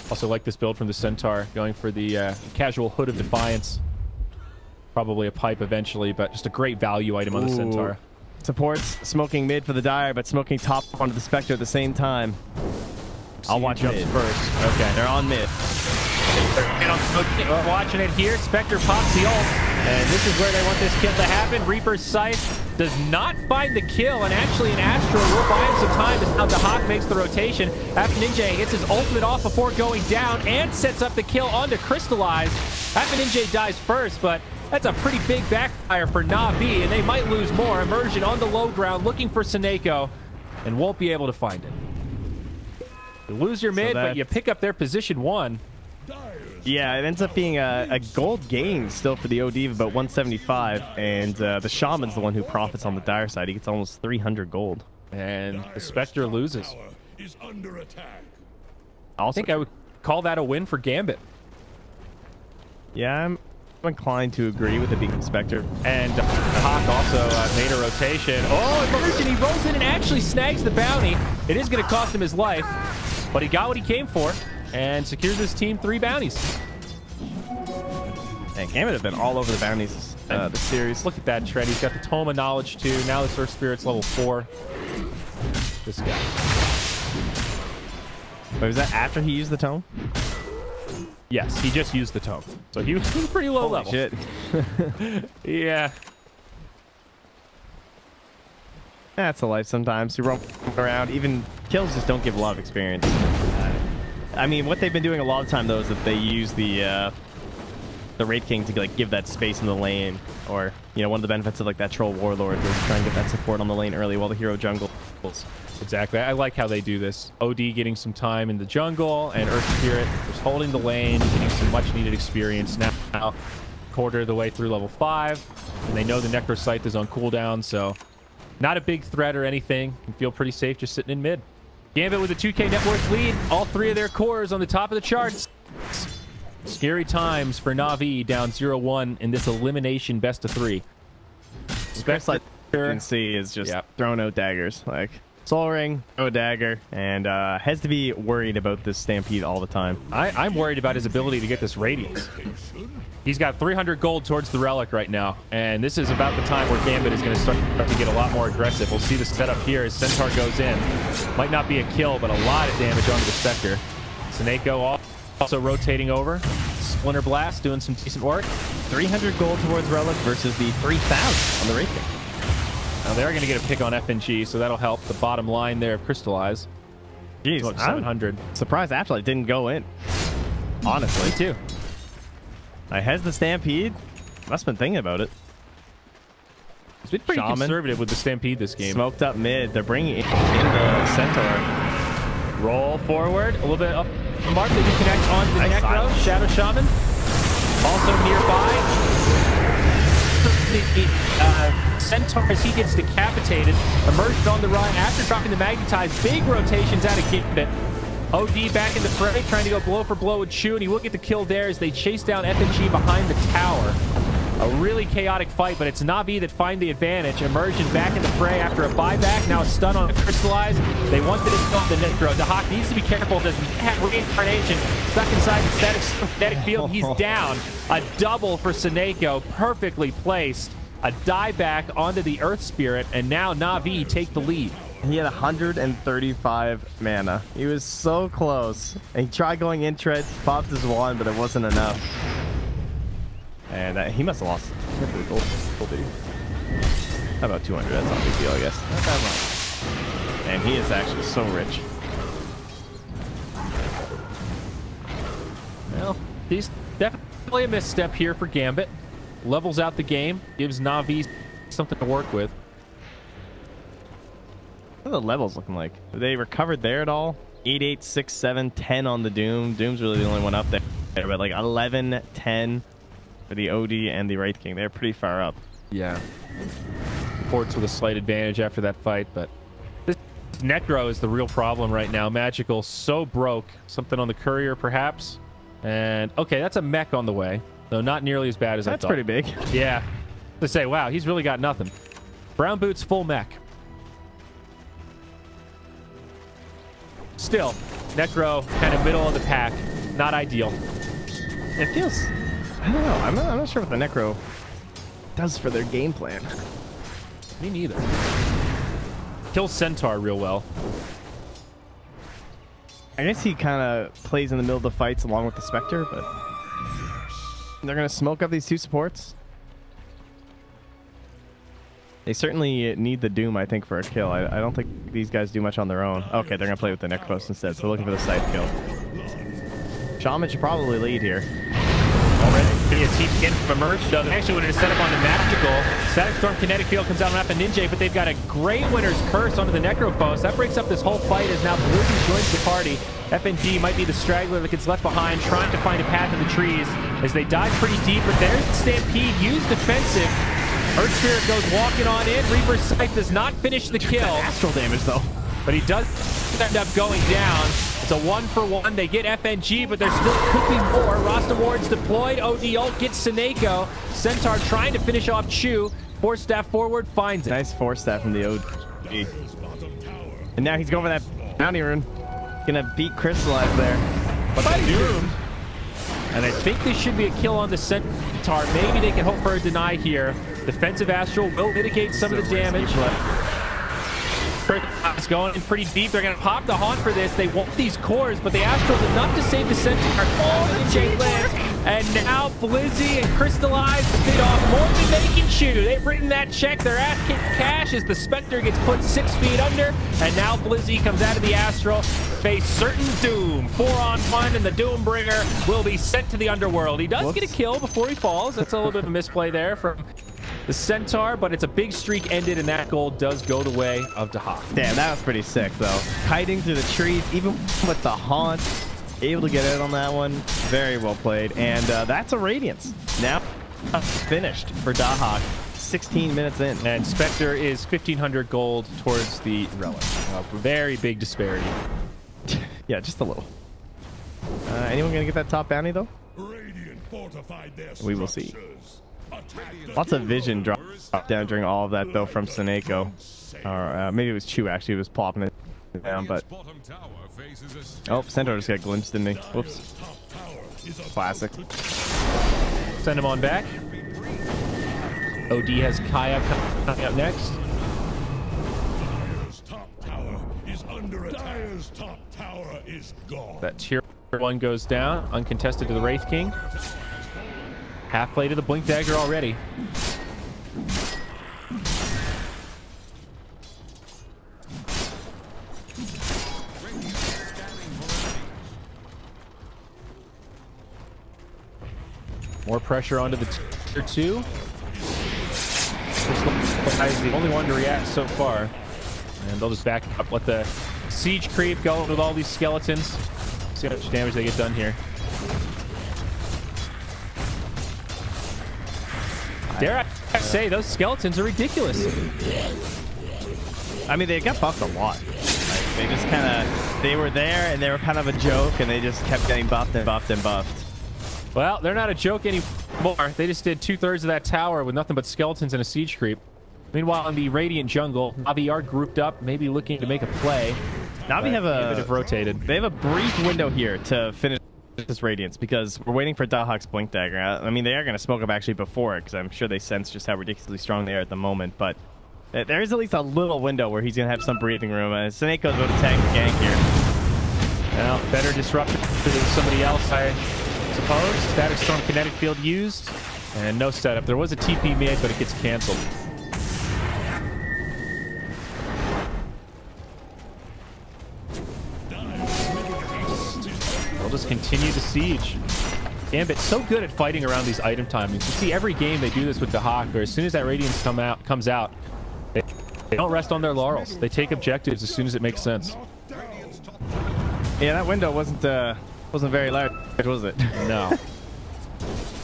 Also like this build from the Centaur, going for the casual Hood of Defiance. Probably a pipe eventually, but just a great value item on the Centaur. Supports smoking mid for the Dire, but smoking top onto the Spectre at the same time. I'll watch jumps mid first. Okay, they're on mid. We're watching it here. Spectre pops the ult, and this is where they want this kill to happen. Reaper's Scythe does not find the kill, and actually an Astro will buy him some time as now the Hawk makes the rotation. After Ninja gets his ultimate off before going down and sets up the kill onto Crystallize. After Ninja dies first, but that's a pretty big backfire for Na'Vi, and they might lose more. Immersion on the low ground looking for Seneko, and won't be able to find it. You lose your mid, but you pick up their position 1. Yeah, it ends up being a gold gain still for the OD of about 175, and the Shaman's the one who profits on the Dire side. He gets almost 300 gold. And the Spectre loses. Is under attack. I think I would call that a win for Gambit. Yeah, I'm inclined to agree with it being the Spectre. And Hawk also made a rotation. Oh, Immersion, he rolls in and actually snags the bounty. It is going to cost him his life, but he got what he came for and secures his team 3 bounties. And Gambit have been all over the bounties this series. Look at that tread. He's got the Tome of Knowledge too. Now the Earth Spirit's level 4. This guy. Wait, was that after he used the Tome? Yes, he just used the Tome. So he was pretty low Holy level. Shit. Yeah. That's a life sometimes. You roam around. Even kills just don't give a lot of experience. I mean, what they've been doing a lot of time, though, is that they use the Raid King to like give that space in the lane. Or, you know, one of the benefits of like that Troll Warlord is try and get that support on the lane early while the hero jungles. Exactly. I like how they do this. OD getting some time in the jungle, and Earth Spirit just holding the lane, getting some much-needed experience now. Quarter of the way through level 5, and they know the Necro Scythe is on cooldown, so not a big threat or anything. Can feel pretty safe just sitting in mid. Gambit with a 2K net worth lead. All 3 of their cores on the top of the charts. Scary times for Na'Vi, down 0-1 in this elimination best of 3. Spectre, you can see, is just throwing out daggers. Like, Soul Ring, throw a dagger, and has to be worried about this Stampede all the time. I'm worried about his ability to get this Radiance. He's got 300 gold towards the Relic right now, and this is about the time where Gambit is going to start to get a lot more aggressive. We'll see the setup here as Centaur goes in. Might not be a kill, but a lot of damage onto the Spectre. Seneko also rotating over. Splinter Blast doing some decent work. 300 gold towards Relic versus the 3,000 on the Raid King. Now they're going to get a pick on FNG, so that'll help the bottom line there of Crystallize. Jeez, 700. Surprised Afterlife didn't go in. Honestly, Me too. Has the Stampede. Must have been thinking about it. He's been pretty conservative with the Stampede this game. Smoked up mid. They're bringing in the Centaur. Roll forward. A little bit up. Mark that you connect onto the Necro. Shadow Shaman. Also nearby. Centaur, as he gets decapitated, emerged on the run after dropping the Magnetize. Big rotations out of Gambit. OD back in the fray, trying to go blow for blow with Shu, and he will get the kill there as they chase down FNG behind the tower. A really chaotic fight, but it's Na'Vi that find the advantage. Immersion back in the fray after a buyback. Now a stun on a Crystallize. They wanted to kill the Necro. Dahak needs to be careful. Doesn't have reincarnation. Stuck inside the static field. He's down. A double for Seneko. Perfectly placed. A die back onto the Earth Spirit. And now Na'Vi take the lead. He had 135 mana. He was so close. And he tried going in treads, popped his wand, but it wasn't enough. And he must have lost. How about 200? That's not a big deal, I guess. Not that much. And he is actually so rich. Well, he's definitely a misstep here for Gambit. Levels out the game, gives Na'Vi something to work with. What are the levels looking like? Are they recovered there at all? 8, 8, 6, 7, 10 on the Doom. Doom's really the only one up there. But like 11, 10 for the OD and the Wraith King. They're pretty far up. Yeah. Ports with a slight advantage after that fight, but this Necro is the real problem right now. Magical so broke. Something on the courier perhaps. And okay, that's a mech on the way. Though not nearly as bad as I thought. That's pretty big. Yeah. To say, wow, he's really got nothing. Brown Boots full mech. Still, Necro kind of middle of the pack. Not ideal. It feels... I don't know. I'm not sure what the Necro does for their game plan. Me neither. Kills Centaur real well. I guess he kind of plays in the middle of the fights along with the Spectre, but they're going to smoke up these two supports. They certainly need the Doom, I think, for a kill. I don't think these guys do much on their own. Okay, they're going to play with the Necros instead, so looking for the side kill. Shaman should probably lead here. Already. It's heat again from Emerge, though. They actually wanted to set up on the Magical. Static Storm Kinetic Field comes out on Rapid Ninja, but they've got a great Winter's Curse onto the Necrophos. That breaks up this whole fight as now Blizzy joins the party. FNG might be the straggler that gets left behind, trying to find a path in the trees as they dive pretty deep, but there's the Stampede, used defensive. Earth Spirit goes walking on in. Reaper's Scythe does not finish the kill. Astral damage, though. But he does end up going down. It's a 1-for-1. They get FNG, but there still could be more. Rasta Ward's deployed. OD ult gets Seneko. Centaur trying to finish off Chu. Force staff forward, finds it. Nice force staff from the OD. And now he's going for that bounty rune. Gonna beat Crystallize there. But they're doomed. And I think this should be a kill on the Centaur. Maybe they can hope for a deny here. Defensive Astral will mitigate some of the damage. It's going in pretty deep. They're going to pop the Haunt for this. They want these cores, but the Astral's enough to save the Centaur. Oh, the J lands. And now Blizzy and Crystallize bid off more than they can chew. They've written that check. Their ass kicked cash as the Spectre gets put 6 feet under. And now Blizzy comes out of the Astral. Face certain doom. 4-on-1, and the Doombringer will be sent to the underworld. He does get a kill before he falls. That's a little bit of a misplay there from the Centaur, but it's a big streak ended, and that gold does go the way of Dahak. Damn, that was pretty sick, though. Kiting through the trees, even with the Haunt, able to get out on that one. Very well played. And that's a Radiance. Now finished for Dahak. 16 minutes in. And Spectre is 1,500 gold towards the Relic. Very big disparity. Yeah, just a little. Anyone gonna get that top bounty, though? We will see. Lots of vision drop down during all of that, though, from Seneko. Or maybe it was Chu, actually, who was plopping it down, but... Oh, Centaur just got glimpsed, didn't he? Whoops. Classic. Send him on back. OD has Kaya coming up next. That tier 1 goes down, uncontested to the Wraith King. Half-play to the Blink Dagger already. More pressure onto the tier 2. This is the only one to react so far. And they'll just back up, let the siege creep go with all these skeletons. See how much damage they get done here. Dare I say, those skeletons are ridiculous. I mean, they got buffed a lot. Like, they just kind of, they were there and they were kind of a joke, and they just kept getting buffed and buffed and buffed. Well, they're not a joke anymore. They just did 2/3 of that tower with nothing but skeletons and a siege creep. Meanwhile, in the Radiant jungle, Navi are grouped up, maybe looking to make a play. NAVI have rotated. They have a brief window here to finish this Radiance because we're waiting for Dahak's Blink Dagger. I mean, they are going to smoke up actually before it because I'm sure they sense just how ridiculously strong they are at the moment. But there is at least a little window where he's going to have some breathing room. Seneco's about to tag the gank here. Well, better disruptor than somebody else, I suppose. Static Storm Kinetic Field used. And no setup. There was a TP mid, but it gets canceled. They'll just continue to siege. Gambit so good at fighting around these item timings. You see every game they do this with Dahak, where as soon as that Radiance comes out, they don't rest on their laurels. They take objectives as soon as it makes sense. Yeah, that window wasn't very large, was it? No.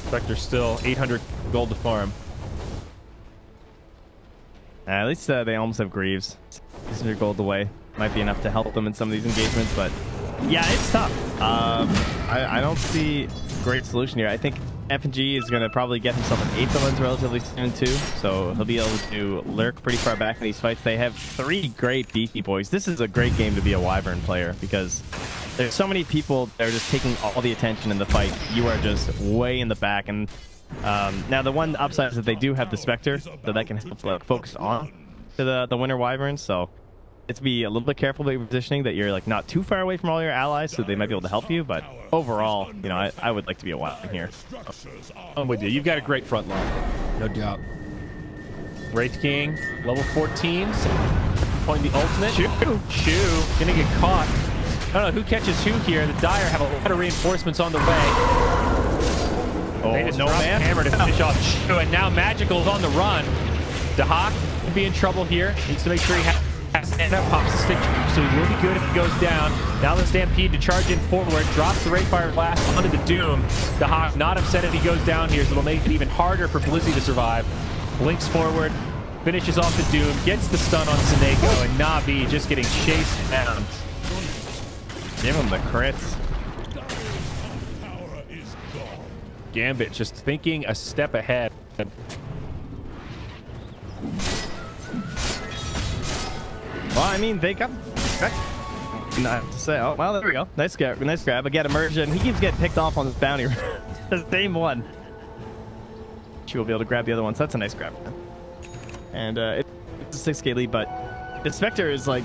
Spectre's still 800 gold to farm. At least they almost have Greaves. 600 gold away. Might be enough to help them in some of these engagements, but yeah, it's tough. I don't see a great solution here. I think F&G is going to probably get himself an 8th lens relatively soon too, so he'll be able to lurk pretty far back in these fights. They have 3 great beefy boys. This is a great game to be a Wyvern player because there's so many people that are just taking all the attention in the fight. You are just way in the back. And now the one upside is that they do have the Spectre, so that can help focus on to the winter Wyverns. So it's be a little bit careful about your positioning, that you're like not too far away from all your allies, so they might be able to help you. But overall, you know, I would like to be a Wyvern here. I'm with you. You've got a great front line, no doubt. Wraith King, level 14, pointing the ultimate. Chew, gonna get caught. I don't know who catches who here. The Dire have a lot of reinforcements on the way. Oh, they just no man. Hammer to finish off Chew, and now Magical's on the run. Dahak could be in trouble here. Needs to make sure he has stand up, pops the stick, so he will be good if he goes down. Now the Stampede to charge in forward, drops the Wraithfire Blast onto the Doom. Dahak not upset if he goes down here, so it'll make it even harder for Blizzy to survive. Blinks forward, finishes off the Doom, gets the stun on Seneco, and Navi just getting chased down. Give him the crits. Gambit just thinking a step ahead. Well, I mean, they got... Not to say. Oh, well, there we go. Nice grab. Nice grab. Again, immersion. He keeps getting picked off on this bounty. The same one. She will be able to grab the other one, so that's a nice grab. And it's a 6k lead, but the Spectre is like...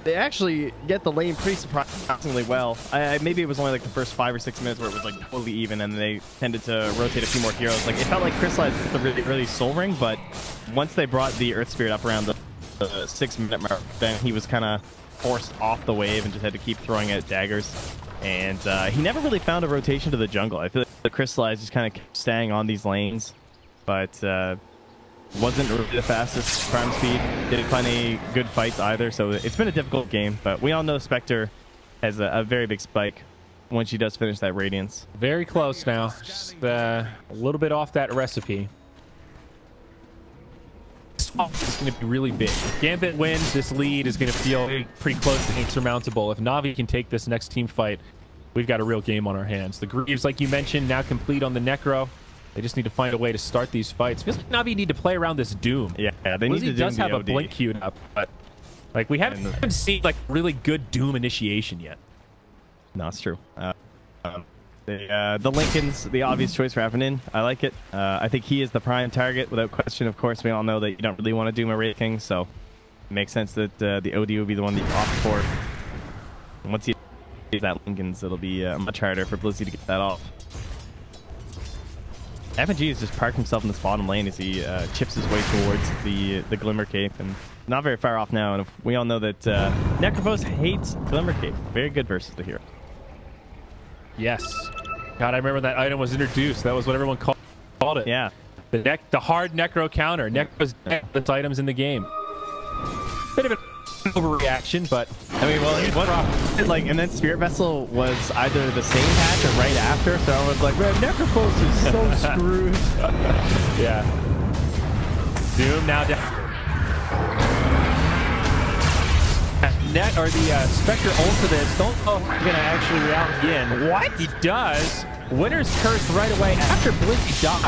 They actually get the lane pretty surprisingly well. Maybe it was only like the first 5 or 6 minutes where it was like totally even, and they tended to rotate a few more heroes. Like it felt like Crystallized with the really early Soul Ring, but once they brought the Earth Spirit up around the 6-minute mark, then he was kind of forced off the wave and just had to keep throwing out daggers. And he never really found a rotation to the jungle. I feel like the Crystallized just kind of kept staying on these lanes, but wasn't really the fastest farm speed. Didn't find any good fights either, so it's been a difficult game. But we all know Spectre has a very big spike when she does finish that Radiance. Very close now. Just a little bit off that recipe. This is going to be really big. If Gambit wins, this lead is going to feel pretty close to insurmountable. If Navi can take this next team fight, we've got a real game on our hands. The Greaves, like you mentioned, now complete on the Necro. They just need to find a way to start these fights. Feels like Navi need to play around this Doom. Yeah, they need to. Does have a blink queued up, but like we haven't seen like really good Doom initiation yet. No, it's true. The Lincoln's the obvious choice for Avenin. I like it. I think he is the prime target without question. Of course, we all know that you don't really want to Doom a Wraith King, so it makes sense that the OD would be the one that you opt for. And once he gets that Lincoln's, it'll be much harder for Blizzy to get that off. FNG has just parked himself in this bottom lane as he chips his way towards the Glimmer Cape, and not very far off now. And we all know that Necrophos hates Glimmer Cape. Very good versus the hero. Yes. God, I remember that item was introduced. That was what everyone called it. Yeah. The hard Necro counter. Necro's best items in the game. Bit of an overreaction, but I mean, well, like, and then Spirit Vessel was either the same patch or right after, so I was like, man, Necrophos is so screwed. Yeah. Doom now down. The Spectre ult to this. Don't know if he's gonna actually react again. What? He does. Winter's Curse right away after Blizzy dies.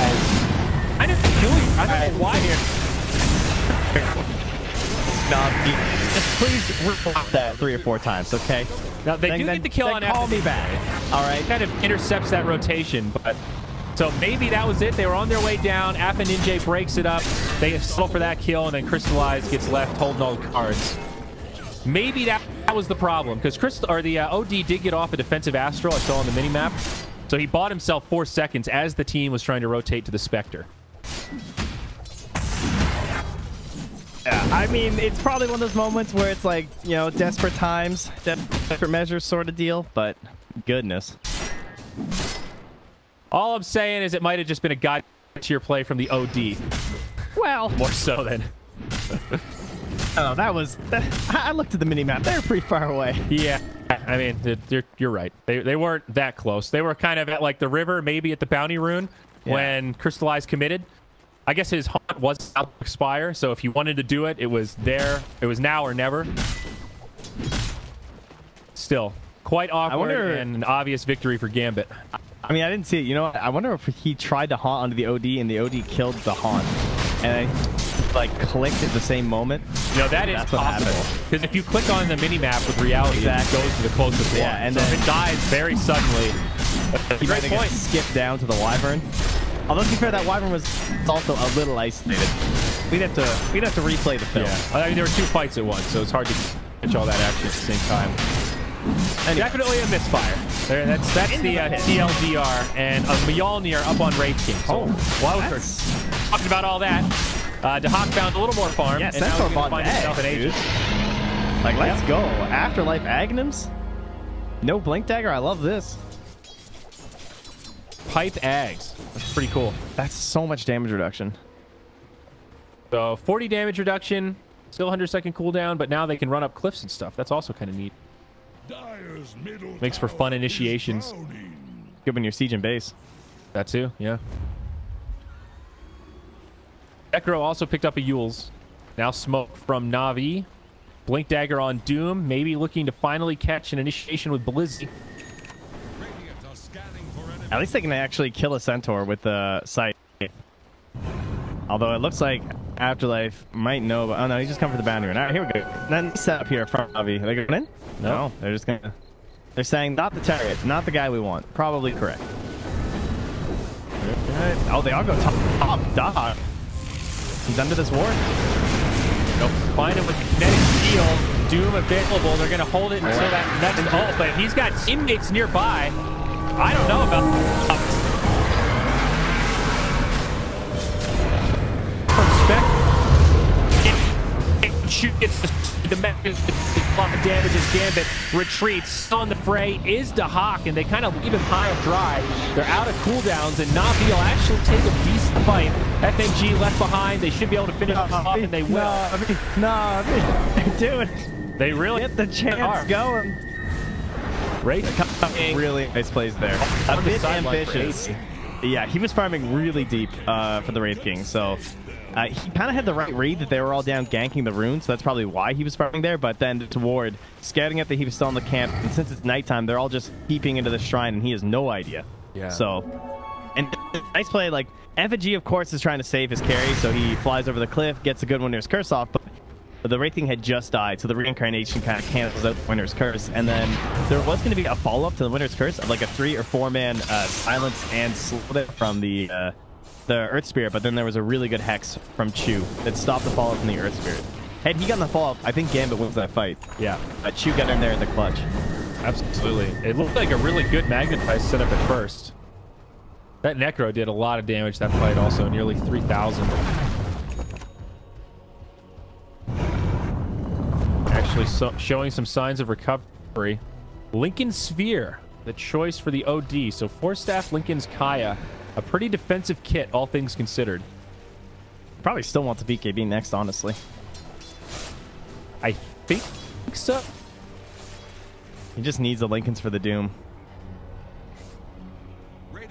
I didn't kill you. I don't know why here. Navi. Just please repeat that 3 or 4 times, okay? Now, they do get the kill on call me back. All right. Kind of intercepts that rotation, but... So maybe that was it. They were on their way down. FatNinja breaks it up. They settle for that kill, and then Crystallize gets left holding all the cards. Maybe that was the problem, because the OD did get off a defensive Astral I saw on the minimap. So he bought himself 4 seconds as the team was trying to rotate to the Spectre. Yeah, I mean, it's probably one of those moments where it's like, you know, desperate times, desperate measures sort of deal, but goodness. All I'm saying is it might have just been a guide to your play from the OD. Well, more so than... Oh, that was... I looked at the minimap. They were pretty far away. Yeah, I mean, you're right. They weren't that close. They were kind of at, like, the river, maybe at the Bounty Rune, when Crystallize committed. I guess his haunt was about to expire, so if you wanted to do it, it was there. It was now or never. Still, quite awkward and an obvious victory for Gambit. I mean, I didn't see it. You know what? I wonder if he tried to haunt onto the OD and the OD killed the haunt. And I, like, clicked at the same moment. No, that is possible. Because if you click on the minimap with reality, it goes to the closest one. And so then if it dies very suddenly, he might have skipped down to the Wyvern. Although, to be fair, that Wyvern was also a little isolated. We'd have to replay the film. Yeah. I mean, there were 2 fights at once, so it's hard to catch all that action at the same time. Anyway. Definitely a misfire. That's the TLDR and a Mjolnir up on Wraith King. So, while we're talking about all that, DeHawk found a little more farm. Yeah, and now he's going to find himself an Aegis. Like, let's go. Afterlife Agnums? No Blink Dagger? I love this. Pipe Ags. That's pretty cool. That's so much damage reduction. So 40 damage reduction, still 100-second cooldown, but now they can run up cliffs and stuff. That's also kind of neat. Makes for fun initiations. Good when you're sieging base. That too, yeah. Necro also picked up a Yules. Now smoke from Navi. Blink Dagger on Doom. Maybe looking to finally catch an initiation with Blizzy. At least they can actually kill a Centaur with the sight. Although it looks like Afterlife might know, but oh no, he's just coming for the boundary. All right, here we go. Then set up here from Navi. Are they going in? No, they're just gonna. They're saying not the target, not the guy we want. Probably correct. Right. Oh, they all go top dog. He's under this ward. Nope. Find him with the kinetic shield. Doom available. They're gonna hold it until that next ult, but he's got teammates nearby. I don't know about gets the damage as Gambit retreats. On the fray is DeHawk, and they kind of leave him high and dry. They're out of cooldowns, and Navi will actually take a decent fight. FNG left behind. They should be able to finish this off, and they will. Navi, do it. They really get the chance going. Really nice plays there. A bit ambitious. Yeah, he was farming really deep for the Wraith King, so he kind of had the right read that they were all down ganking the rune, so that's probably why he was farming there. But then toward scouting it that he was still in the camp, and since it's nighttime, they're all just peeping into the shrine, and he has no idea. Yeah. So, and nice play. Like FNG, of course, is trying to save his carry, so he flies over the cliff, gets a good Winter's Curse off, but the Wraith King had just died, so the reincarnation kind of cancels out the Winter's Curse. And then there was going to be a follow-up to the Winter's Curse of like a 3 or 4 man silence and slow from the Earth Spirit, but then there was a really good Hex from Chu that stopped the follow-up from the Earth Spirit. Had he gotten the follow-up, I think Gambit wins that fight. Yeah. Chu got in there in the clutch. Absolutely. It looked like a really good Magnetize setup at first. That Necro did a lot of damage that fight also, nearly 3,000. Actually showing some signs of recovery. Lincoln Sphere, the choice for the OD. So 4-staff Lincoln's Kaya. A pretty defensive kit, all things considered. Probably still want to beat KB next, honestly. I think so. He just needs the Lincolns for the Doom. Dude,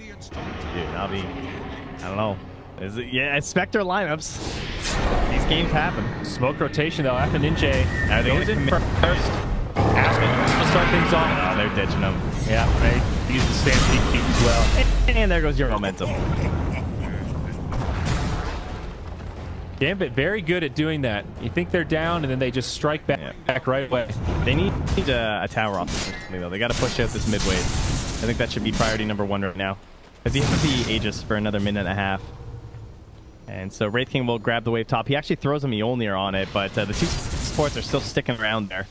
Navi, I don't know. Is it? Yeah, it's Spectre lineups. These games happen. Smoke rotation though. FNJ goes in first. Aspen will start things off. Oh, they're ditching him. Yeah, right. Use the Stampede keep as well. And there goes your momentum. Gambit very good at doing that. You think they're down, and then they just strike back right away. They need a tower off this thing, though. They got to push out this mid wave. I think that should be priority number 1 right now. Because he has the Aegis for another minute and a half. And so Wraith King will grab the wave top. He actually throws a Mjolnir on it, but the 2 supports are still sticking around there.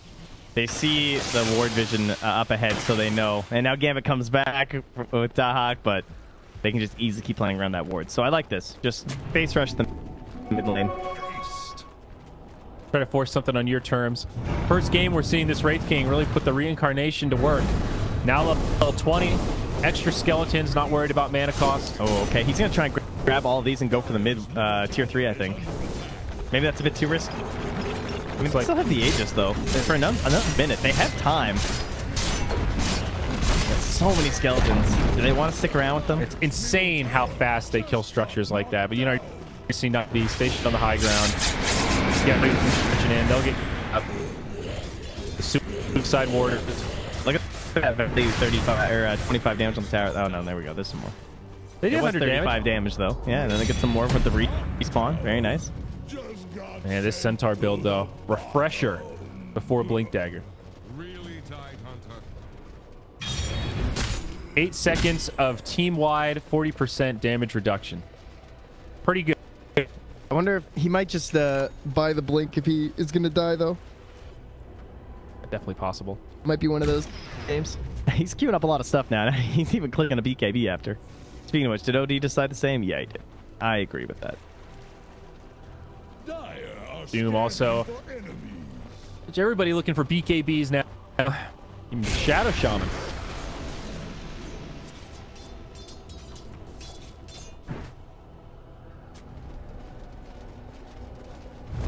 They see the ward vision up ahead, so they know. And now Gambit comes back with Dahak, but they can just easily keep playing around that ward. So I like this. Just face rush the mid lane. Try to force something on your terms. First game, we're seeing this Wraith King really put the reincarnation to work. Now level 20. Extra skeletons, not worried about mana cost. Oh, okay. He's going to try and grab all of these and go for the mid tier 3, I think. Maybe that's a bit too risky. I mean, they still have the Aegis, though. For another minute. They have time. There's so many skeletons. Do they want to stick around with them? It's insane how fast they kill structures like that. But, you know, you see NAVI stationed on the high ground. Yeah, in. They'll get up. The suicide ward. Look at that. 35 or 25 damage on the tower. Oh, no. There we go. There's some more. They did 35 damage, though. Yeah, and then they get some more with the respawn. Very nice. Man, this Centaur build, though. Refresher before Blink Dagger. Really tight, Hunter. 8 seconds of team-wide 40% damage reduction. Pretty good. I wonder if he might just buy the blink if he is going to die, though. Definitely possible. Might be one of those games. He's queuing up a lot of stuff now. He's even clicking a BKB after. Speaking of which, did OD decide the same? Yeah, he did. I agree with that. Doom also. Everybody looking for BKBs now. Even Shadow Shaman.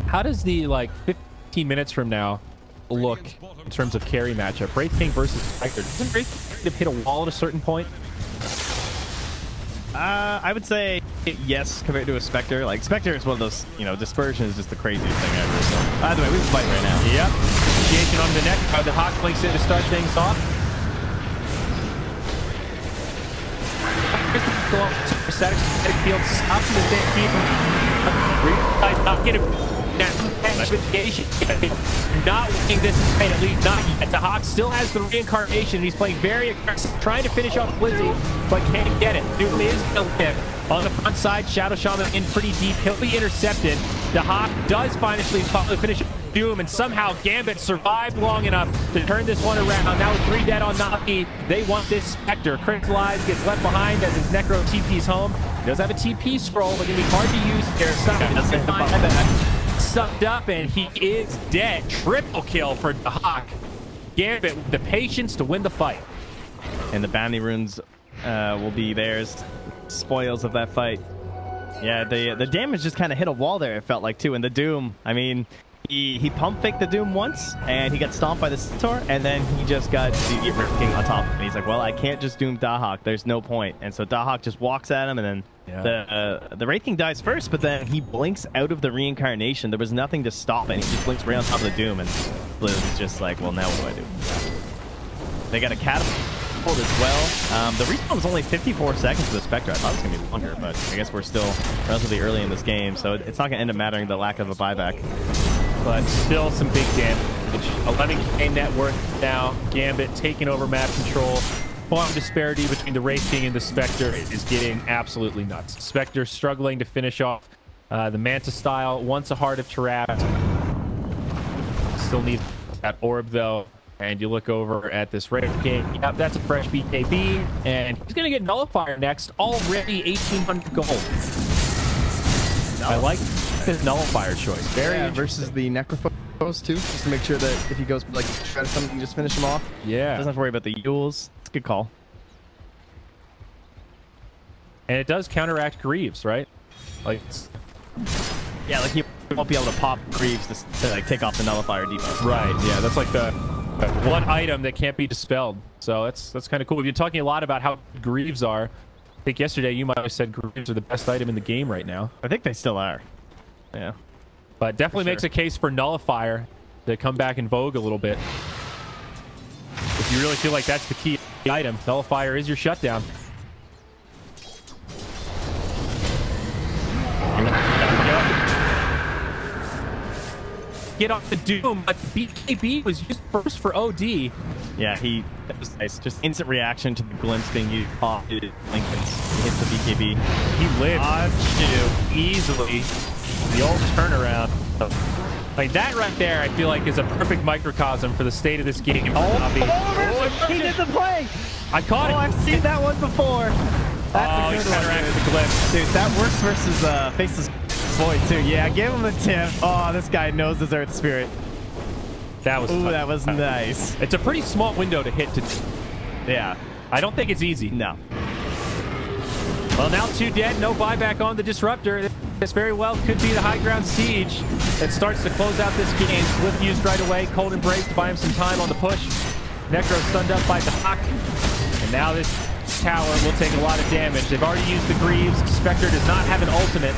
How does the, like, 15 minutes from now look in terms of carry matchup? Wraith King versus Spectre. Doesn't Wraith King hit a wall at a certain point? I would say yes compared to a Spectre. Like, Spectre is one of those, you know, dispersion is just the craziest thing ever. So, either way, we can fight right now. Yep. Initiation on the neck. The Hawk blinks in to start things off. Static field stops the keep. Not get it. Not winning this fight, at least not yet. The Hawk still has the reincarnation. He's playing very aggressive, trying to finish off Blizzy, but can't get it. Doom is going to live. On the front side, Shadow Shaman in pretty deep. He'll be intercepted. The Hawk does finally finish Doom, and somehow Gambit survived long enough to turn this one around. Now with 3 dead on NAVI, they want this Spectre. Crystallized, gets left behind as his Necro TP's home. He does have a TP scroll, but going to be hard to use here. Sucked up, and he is dead. Triple kill for the Hawk. Gambit with the patience to win the fight. And the bounty runes will be theirs. Spoils of that fight. Yeah, the damage just kind of hit a wall there, it felt like, too. And the Doom, I mean, he pump faked the Doom once, and he got stomped by the Centaur, and then he just got the Wraith King on top. And he's like, well, I can't just Doom Dahak. There's no point. And so Dahak just walks at him, and then the Wraith King dies first, but then he blinks out of the reincarnation. There was nothing to stop it. He just blinks right on top of the Doom, and Blizz is just like, well, now what do I do? They got a catapult as well. The respawn was only 54 seconds for the Spectre. I thought it was going to be longer, but I guess we're still relatively early in this game, so it's not going to end up mattering the lack of a buyback. But still some big damage. 11k net worth now. Gambit taking over map control. Farm disparity between the Wraith King and the Spectre is getting absolutely nuts. Spectre struggling to finish off the Manta style. Once a Heart of Tarap. Still need that orb, though. And you look over at this Wraith King. Yep, that's a fresh BKB. And he's going to get Nullifier next. Already 1,800 gold. I like his Nullifier choice. Very versus the Necrophos, too. Just to make sure that if he goes, like, try something, just finish him off. Yeah. Doesn't have to worry about the Yules. It's a good call. And it does counteract Greaves, right? Like, yeah, like you won't be able to pop Greaves to like take off the Nullifier debuff. Right, yeah, that's like the one item that can't be dispelled. So that's kind of cool. We've been talking a lot about how Greaves are. I think yesterday you might have said Greaves are the best item in the game right now. I think they still are. Yeah. But definitely makes a case for Nullifier to come back in vogue a little bit. If you really feel like that's the key item, Nullifier is your shutdown. get off the Doom, but BKB was used first for OD. Yeah, that was nice. Just instant reaction to the glimpse being used off Lincoln's. He hits the BKB. He lived easily. The old turnaround. Like that right there, I feel like is a perfect microcosm for the state of this game. He did the play. I caught it. I've seen that one before. That's he counteracted the glimpse. Dude, that works versus Faceless Void too. Yeah, give him a tip. Oh, this guy knows his Earth Spirit. That was that was nice. It's a pretty small window to hit. Yeah. I don't think it's easy. No. Well, now 2 dead. No buyback on the Disruptor. This very well could be the high ground siege that starts to close out this game. Flip used right away. Cold Embrace to buy him some time on the push. Necro stunned up by Doc. And now this tower will take a lot of damage. They've already used the Greaves. Spectre does not have an ultimate.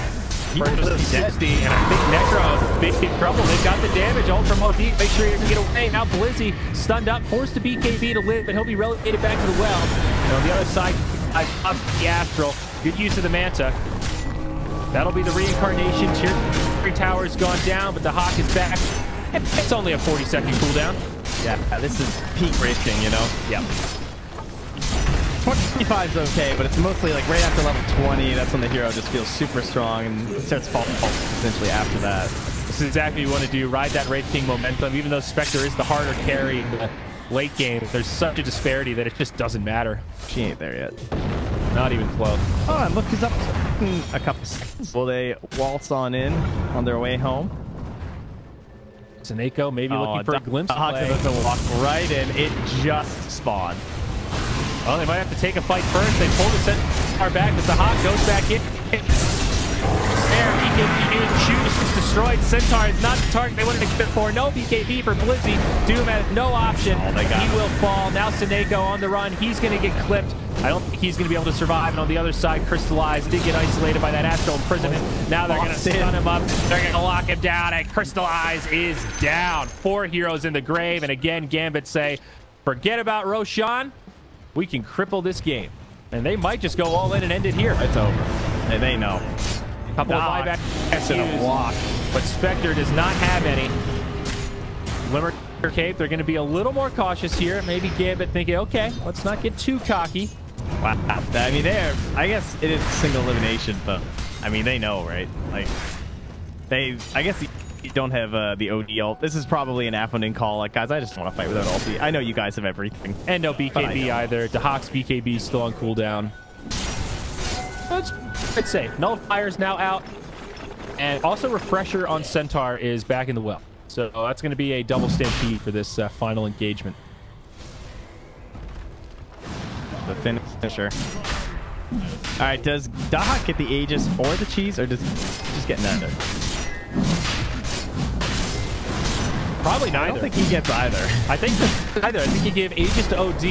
For 60, and I think Necro is big trouble. They've got the damage. Ult from OD. Make sure he doesn't get away. Now Blizzy stunned up, forced to BKB to live, but he'll be relegated back to the well. And on the other side, I up the Astral. Good use of the Manta. That'll be the reincarnation. Tier 3 tower's gone down, but the Hawk is back. It's only a 40-second cooldown. Yeah, this is peak racing, you know? Yeah. 25 is okay, but it's mostly like right after level 20, that's when the hero just feels super strong and starts falling essentially after that. This is exactly what you want to do. Ride that Wraith King momentum. Even though Spectre is the harder carry in the late game, there's such a disparity that it just doesn't matter. She ain't there yet. Not even close. Oh, and look who's up a couple seconds. Will they waltz on in on their way home? Saneko maybe looking for a glimpse of play. Doesn't walk right in. It just spawned. Well, they might have to take a fight first. They pull the Centaur back, but the Hawk goes back in. There, BKB shoots, it's destroyed. Centaur is not the target they wanted to get for. No BKB for Blizzy. Doom has no option. He will fall. Now Saneko on the run. He's going to get clipped. I don't think he's going to be able to survive. And on the other side, Crystallize did get isolated by that Astral Imprisonment. Now they're going to stun him up. They're going to lock him down, and Crystallize is down. 4 heroes in the grave. And again, Gambit say, forget about Roshan. We can cripple this game. And they might just go all in and end it here. It's over. And they know. Couple of buybacks in a block. But Spectre does not have any. Glimmer Cape, they're going to be a little more cautious here. Maybe Gambit thinking, okay, let's not get too cocky. Wow. I mean, I guess it is single elimination, but I mean, they know, right? Like, I guess you don't have the OD ult. This is probably an Afflin call. Like, guys, I just want to fight without ulti. I know you guys have everything. And no BKB either. DeHawk's BKB still on cooldown. It's safe. Nullifier's now out. And also Refresher on Centaur is back in the well. So that's going to be a double stampede for this final engagement. The finisher. All right, does Dahak get the Aegis or the cheese, or does he just get neither? Probably neither. I don't think he gets either. I think neither. I think he gave Aegis to OD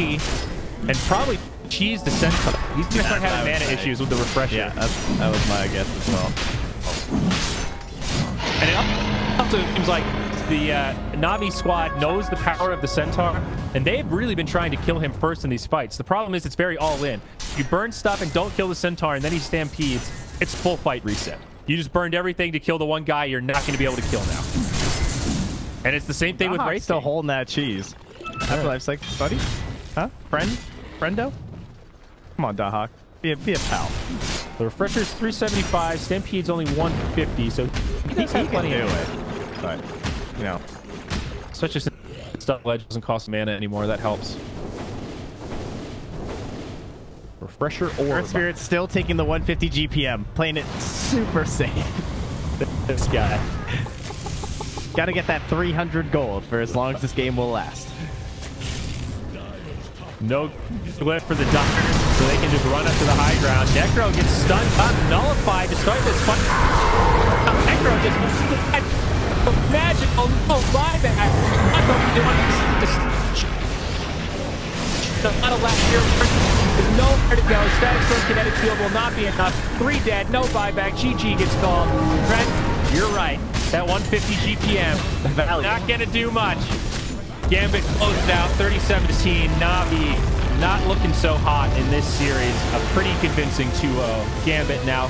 and probably cheese to Centaur. He's going to start having mana issues with the Refresher. Yeah, that was my guess as well. And it also seems like the Navi squad knows the power of the Centaur, and they've really been trying to kill him first in these fights. The problem is it's very all-in. You burn stuff and don't kill the Centaur, and then he stampedes. It's full fight reset. You just burned everything to kill the one guy you're not going to be able to kill now. And it's the same thing with Wraith. Still holding that cheese. Afterlife's like, buddy? Huh? Friendo? Come on, Dahak. Be a pal. The Refresher's 375. Stampede's only 150, so he does have plenty of it. But, you know. Such a stuff ledge doesn't cost mana anymore. That helps. Refresher or Earth Spirit's still taking the 150 GPM, playing it super safe. This guy. Got to get that 300 gold for as long as this game will last. No glyph for the Doctors, so they can just run up to the high ground. Necro gets stunned, nullified to start this fight. Necro just magical buyback. Not a last year. There's nowhere to go. Static Storm Kinetic Field will not be enough. 3 dead, no buyback. GG gets called. Trent, you're right. That 150 GPM, not going to do much. Gambit closed out 37-16. Navi not looking so hot in this series. A pretty convincing 2-0. Gambit now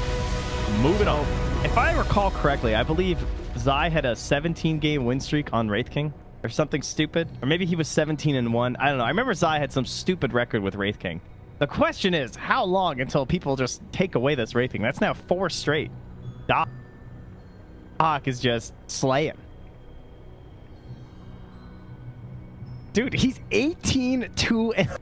moving on. If I recall correctly, I believe Zai had a 17-game win streak on Wraith King or something stupid. Or maybe he was 17-1. I don't know. I remember Zai had some stupid record with Wraith King. The question is, how long until people just take away this Wraith King? That's now 4 straight. Doc is just slaying. Dude, he's 18-2.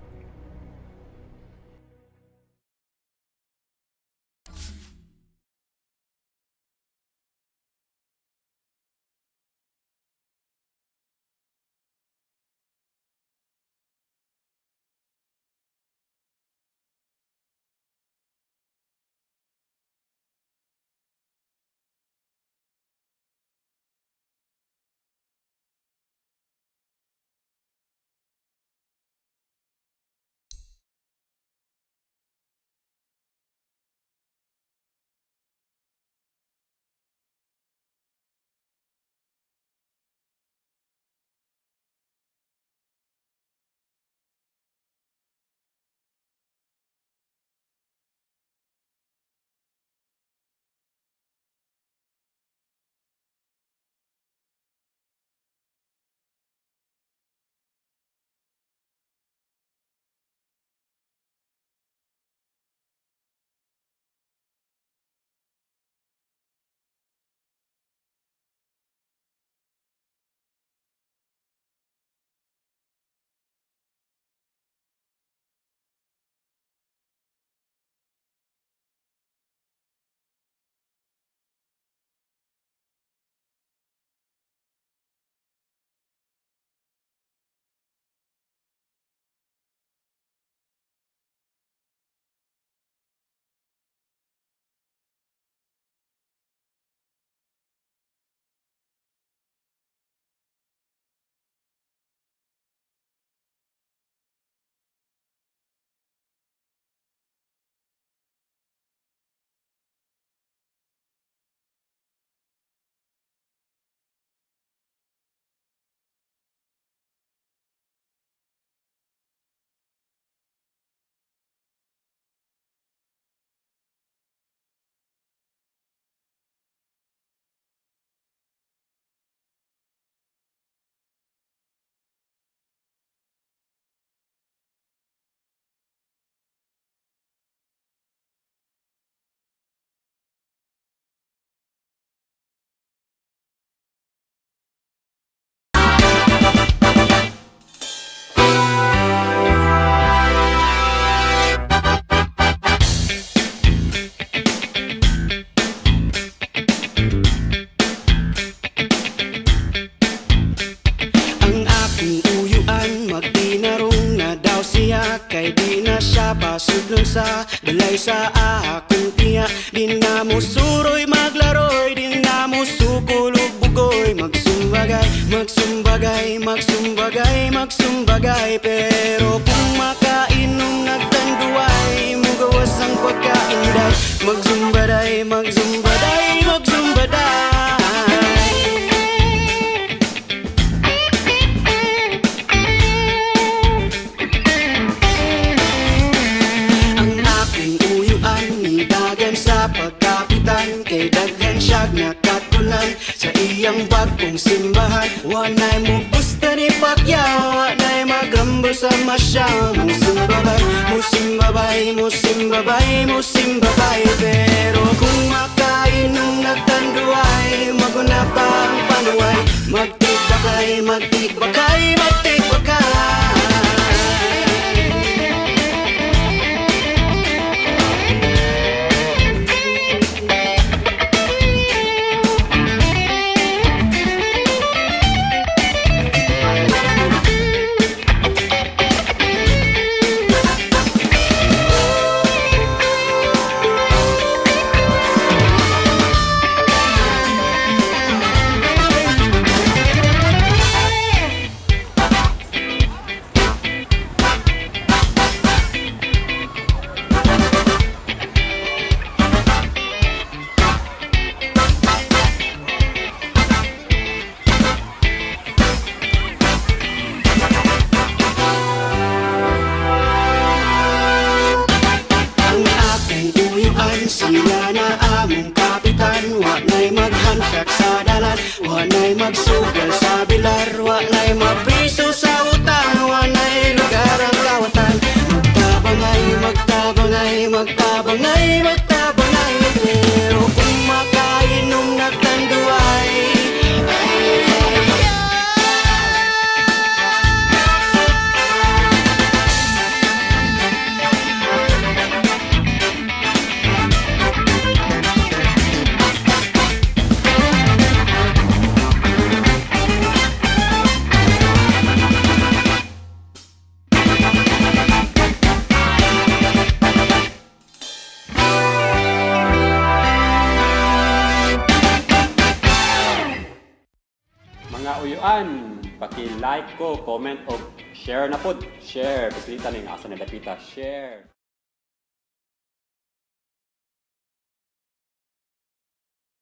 Kay di na siya pasudlon sa balay sa akong tiya. Di na mo suroy maglaroy, di na mo sukulog bugoy. Magsumbagay, magsumbagay, magsumbagay, magsumbagay. Pero kung makainom nagtanduay, mugawas ang pagkainday. Magsumbaday, magsumbaday, magsumbaday. Pagkapitan kay daghan siyag nakatulan sa iyang bagong simbahan. Wanay mo gusta ni Pacquiao, wanay magambol sa masyaw. Musimbabay, musimbabay, musimbabay, musimbabay. Pero kung makainom nagtanduay, maguna pa ang panuway. Magtigbakay, magtigbakay, magtigbakay. uyuan sila na among kapitan. Wa na'y maghantak sa dalan, wa na'y magsugal sa bilar, wa na'y mapriso sa utang, wa na'y lugar ang kawatan. Magtabangay, magtabangay, magtabangay, magtabangay, pero kung makainom nagtanduay, mga uyuan, paki-like ko, comment o share na pod. Share, bisilita ning asa na dapita, share.